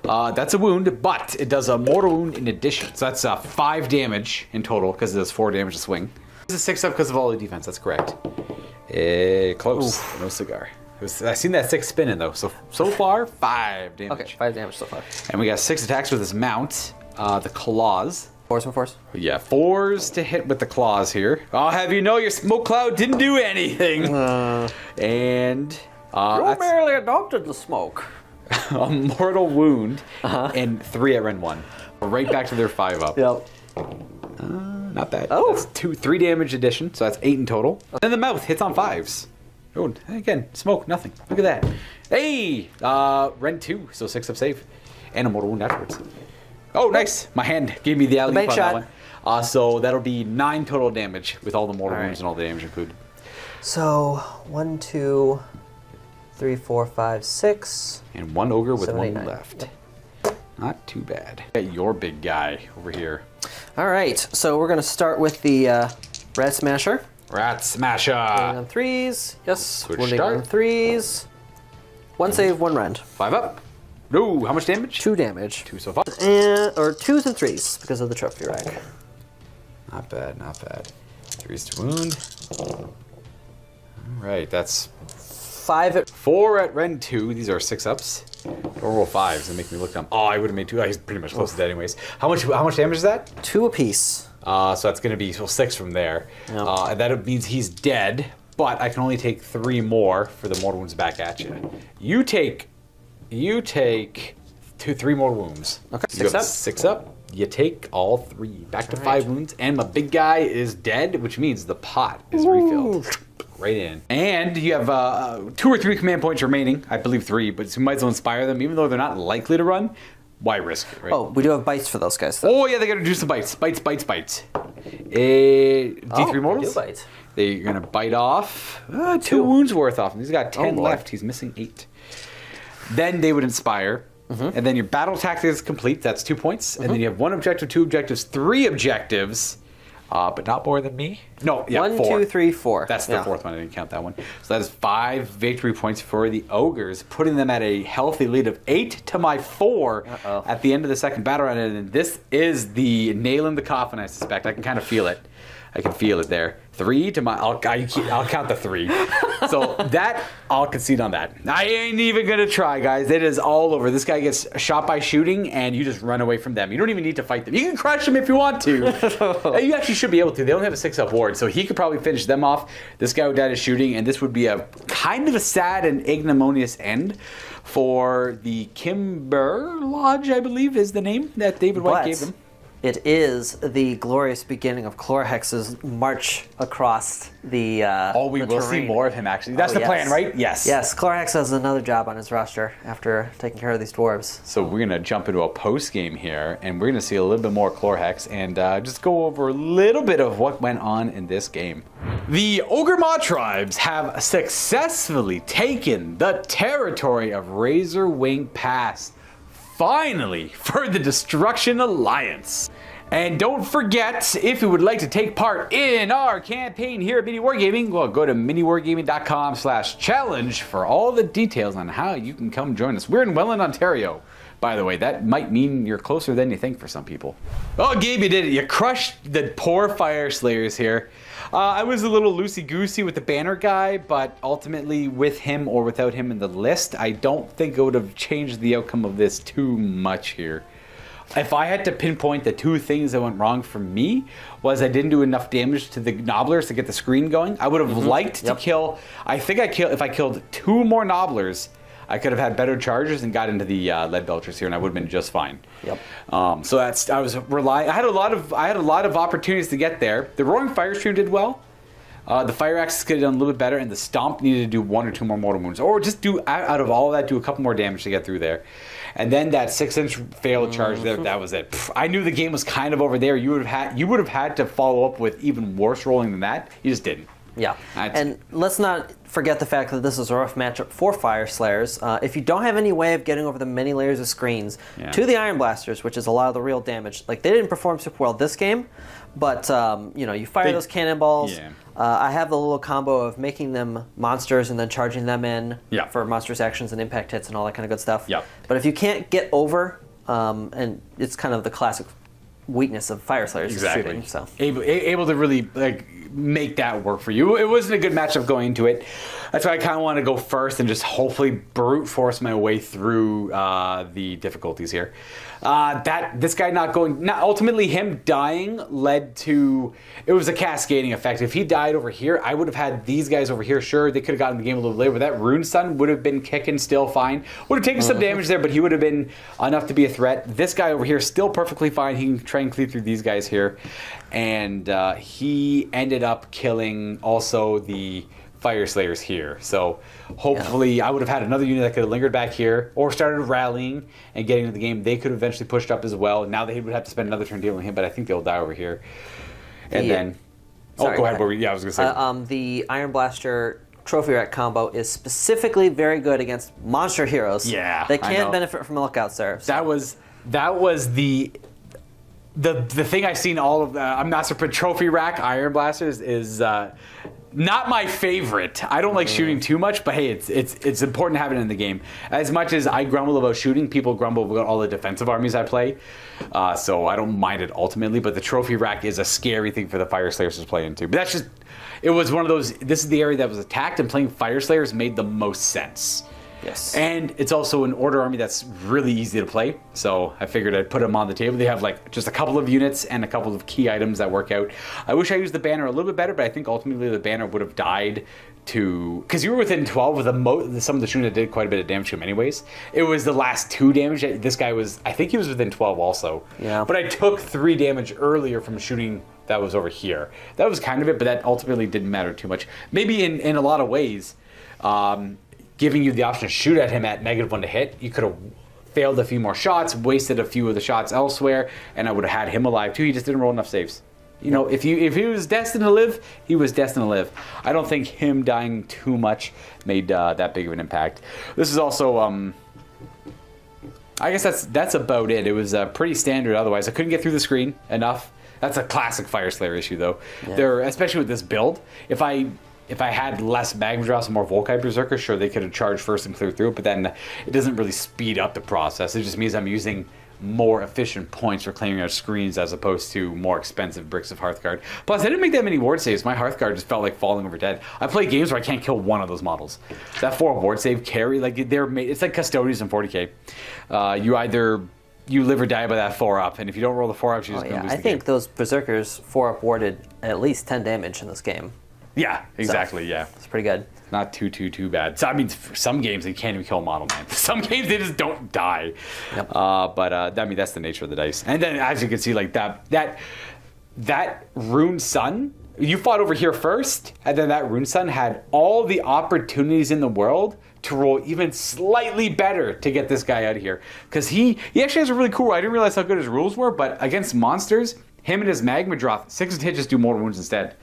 That's a wound, but it does a mortal wound in addition. So that's 5 damage in total because it does 4 damage to swing. It's a 6 up because of all the defense. That's correct. Close. Oof. No cigar. I've seen that 6 spinning though. So far, 5 damage. Okay, 5 damage so far. And we got 6 attacks with his mount. The claws. 4s and 4s? Yeah, 4s to hit with the claws here. I'll have you know your smoke cloud didn't do anything. And you barely adopted the smoke. A mortal wound and 3 at Ren 1. Right back to their 5 up. Yep. Not bad. Oh. That's 3 damage addition, so that's 8 in total. Then the mouth hits on 5s. Oh, again, smoke, nothing. Look at that. Hey! Rend 2, so 6 up save. And a mortal wound afterwards. Oh, nice. My hand gave me the alley bank on shot. that one. So that'll be 9 total damage with all the mortal wounds and all the damage included. So 1, 2, 3, 4, 5, 6. And 1 ogre with 7, 1 8, 9. left. Not too bad. Got your big guy over here. All right, so we're going to start with the Rat Smasher. Rat Smasher. On 3s. Yes. Good Wounding start. on 3s. 1 save, 1 rend. 5 up. No, how much damage? 2 damage. 2 so far. Or 2s and 3s because of the trophy rack. Not bad, not bad. 3s to wound. All right, that's 5 at 4 at Rend 2. These are 6 ups. Don't roll 5s and make me look dumb. Oh, I would have made 2. He's pretty much close to that anyways. How much damage is that? 2 apiece. So that's going to be 6 from there. Yep. And that means he's dead, but I can only take 3 more for the mortal wounds back at you. You take 3 more wounds. Okay. So you 6 go up. 6 up. You take all 3. Back to 5 wounds. And my big guy is dead, which means the pot is refilled. Right in. And you have 2 or 3 command points remaining. I believe 3, but you might as well inspire them. Even though they're not likely to run, why risk it, right? Oh, we do have bites for those guys, though. Oh, yeah, they got to do some bites. Bites. D3 mortals. We do bite. They're going to bite off 2 wounds worth off him. He's got 10 Lord. left. He's missing 8. Then they would inspire. And then your battle tactic is complete. That's 2 points. And then you have 1 objective, 2 objectives, 3 objectives. But not more than me. No, yeah, 1, 4. 2, 3, 4. That's the 4th one. I didn't count that one. So that is 5 victory points for the ogres, putting them at a healthy lead of 8 to my 4 at the end of the second battle round. And this is the nail in the coffin, I suspect. I can kind of feel it. I can feel it there. 3 to my... I'll count the 3. So that, I'll concede on that. I ain't even going to try, guys. It is all over. This guy gets shot by shooting, and you just run away from them. You don't even need to fight them. You can crush them if you want to. You actually should be able to. They only have a 6-up ward, so he could probably finish them off. This guy would die to shooting, and this would be a kind of a sad and ignominious end for the Kimbur Lodge, I believe, is the name that David White gave him. It is the glorious beginning of Chlorhex's march across the we the will terrain. see more of him, actually. That's the yes. plan, right? Yes. Yes, Chlorhex has another job on his roster after taking care of these dwarves. So we're going to jump into a post game here, and we're going to see a little bit more Chlorhex and just go over a little bit of what went on in this game. The Ogor Mawtribes have successfully taken the territory of Razorwing Pass, finally, for the Destruction Alliance. And don't forget, if you would like to take part in our campaign here at MiniWarGaming, well, go to miniwargaming.com/challenge for all the details on how you can come join us. We're in Welland, Ontario. By the way, that might mean you're closer than you think for some people. Oh, Gabe, you did it. You crushed the poor Fyreslayers here. I was a little loosey-goosey with the banner guy, but ultimately with him or without him in the list, I don't think it would have changed the outcome of this too much here. If I had to pinpoint the 2 things that went wrong for me, was I didn't do enough damage to the Nobblers to get the screen going. I would have liked to kill, if I killed 2 more Nobblers, I could have had better charges and got into the lead belchers here, and I would have been just fine. Yep. So I had a lot of opportunities to get there. The Roaring Fire Stream did well. The Fire Axe could have done a little bit better, and the Stomp needed to do 1 or 2 more mortal wounds, or just do out of all of that, do a couple more damage to get through there. And then that 6-inch failed charge there, that was it. I knew the game was kind of over there. You would have had to follow up with even worse rolling than that. You just didn't. Yeah, and let's not forget the fact that this is a rough matchup for Fyreslayers. If you don't have any way of getting over the many layers of screens to the Iron Blasters, which is a lot of the real damage, like they didn't perform super well this game, but you fire those cannonballs. Yeah. I have the little combo of making them monsters and then charging them in for monstrous actions and impact hits and all that kind of good stuff. Yep. But if you can't get over, and it's kind of the classic weakness of Fyreslayers is shooting. So able to really make that work for you. It wasn't a good matchup going into it. That's why I kind of want to go first and just hopefully brute force my way through the difficulties here. This guy ultimately him dying led to, it was a cascading effect. If he died over here, I would have had these guys over here. Sure, they could have gotten the game a little later, but that Rune Sun would have been kicking still fine. Would have taken some damage there, but he would have been enough to be a threat. This guy over here still perfectly fine. He can try and clear through these guys here. And he ended up killing also the Fyreslayers here. So hopefully I would have had another unit that could have lingered back here or started rallying and getting into the game. They could have eventually pushed up as well. Now they would have to spend another turn dealing with him, but I think they'll die over here. And then... Sorry, go ahead. I was going to say... the Iron Blaster Trophy Rack combo is specifically very good against monster heroes. Yeah, they can benefit from a lookout serve. So. That was the thing I've seen all of. I'm not surprised. Trophy Rack Iron Blasters is not my favorite. I don't like shooting too much, but hey, it's important to have it in the game. As much as I grumble about shooting, people grumble about all the defensive armies I play. So I don't mind it ultimately, but the Trophy Rack is a scary thing for the Fyreslayers to play into. But that's just. It was one of those, this is the area that was attacked, and playing Fyreslayers made the most sense. Yes. And it's also an order army that's really easy to play, so I figured I'd put them on the table. They have like just a couple of units and a couple of key items that work out. I wish I used the banner a little bit better, but I think ultimately the banner would have died to, because you were within 12 with some of the shooting that did quite a bit of damage to him anyways. It was the last 2 damage. This guy was, I think he was within 12 also. Yeah. But I took 3 damage earlier from shooting that was over here. That was kind of it, but that ultimately didn't matter too much. Maybe in a lot of ways, giving you the option to shoot at him at -1 to hit, you could have failed a few more shots, wasted a few of the shots elsewhere, and I would have had him alive too. He just didn't roll enough saves. You know, if he was destined to live, he was destined to live. I don't think him dying too much made that big of an impact. This is also, I guess that's about it. It was pretty standard otherwise. I couldn't get through the screen enough. That's a classic Fyreslayer issue, though. Yeah. They're, especially with this build, if I had less Magma Drops and more Volkite Berserkers, sure, they could have charged first and cleared through it, but then it doesn't really speed up the process. It just means I'm using more efficient points for clearing out screens as opposed to more expensive bricks of Hearthguard. Plus, I didn't make that many ward saves. My Hearthguard just felt like falling over dead. I play games where I can't kill one of those models. That 4 ward save carry, like they're made, it's like Custodians in 40k. You live or die by that 4-up, and if you don't roll the 4-ups, you're just going to lose the game. I think those Berserkers 4-up warded at least 10 damage in this game. Yeah, exactly, yeah. It's pretty good. Not too bad. So, I mean, for some games, they can't even kill a model, man. Some games, they just don't die. Yep. I mean, that's the nature of the dice. And then, as you can see, like, that Rune Sun, you fought over here first, and then that Rune Sun had all the opportunities in the world to roll even slightly better to get this guy out of here. Because he actually has a really cool, I didn't realize how good his rules were, but against monsters, him and his Magma Drop, 6 hit just do mortal wounds instead.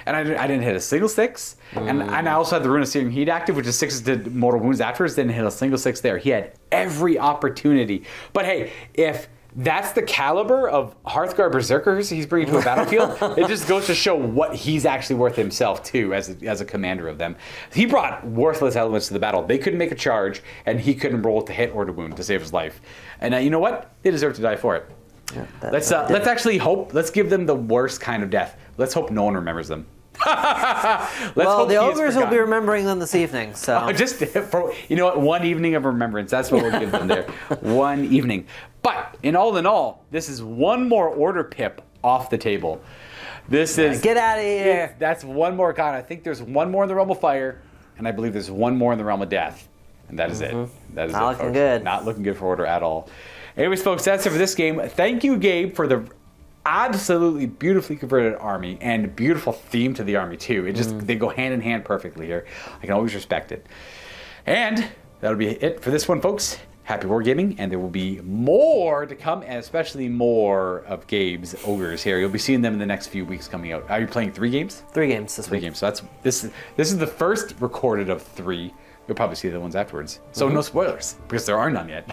And I didn't hit a single 6. And I also had the Rune of Searing Heat active, which is 6 did mortal wounds afterwards, didn't hit a single 6 there. He had every opportunity. But hey, if that's the caliber of Hearthguard Berserkers he's bringing to a battlefield, it just goes to show what he's actually worth himself, too, as a commander of them. He brought worthless elements to the battle. They couldn't make a charge, and he couldn't roll to hit or to wound to save his life. And you know what? They deserve to die for it. Yeah, let's actually hope. Let's give them the worst kind of death. Let's hope no one remembers them. Well, the ogres will be remembering them this evening. So just for, you know what, one evening of remembrance. That's what we'll give them there. One evening. But in all, this is one more order pip off the table. This is get out of here. That's one more con. I think there's one more in the realm of fire, and I believe there's one more in the realm of death, and that is it. That is not looking good. Not looking good for order at all. Anyways, folks, that's it for this game. Thank you, Gabe, for the absolutely beautifully converted army and beautiful theme to the army too. It just they go hand in hand perfectly here. I can always respect it. And that'll be it for this one, folks. Happy wargaming, and there will be more to come, and especially more of Gabe's ogres here. You'll be seeing them in the next few weeks coming out. Are you playing 3 games? 3 games this week. 3 games. So this is the first recorded of 3. You'll probably see the ones afterwards. So no spoilers, because there are none yet.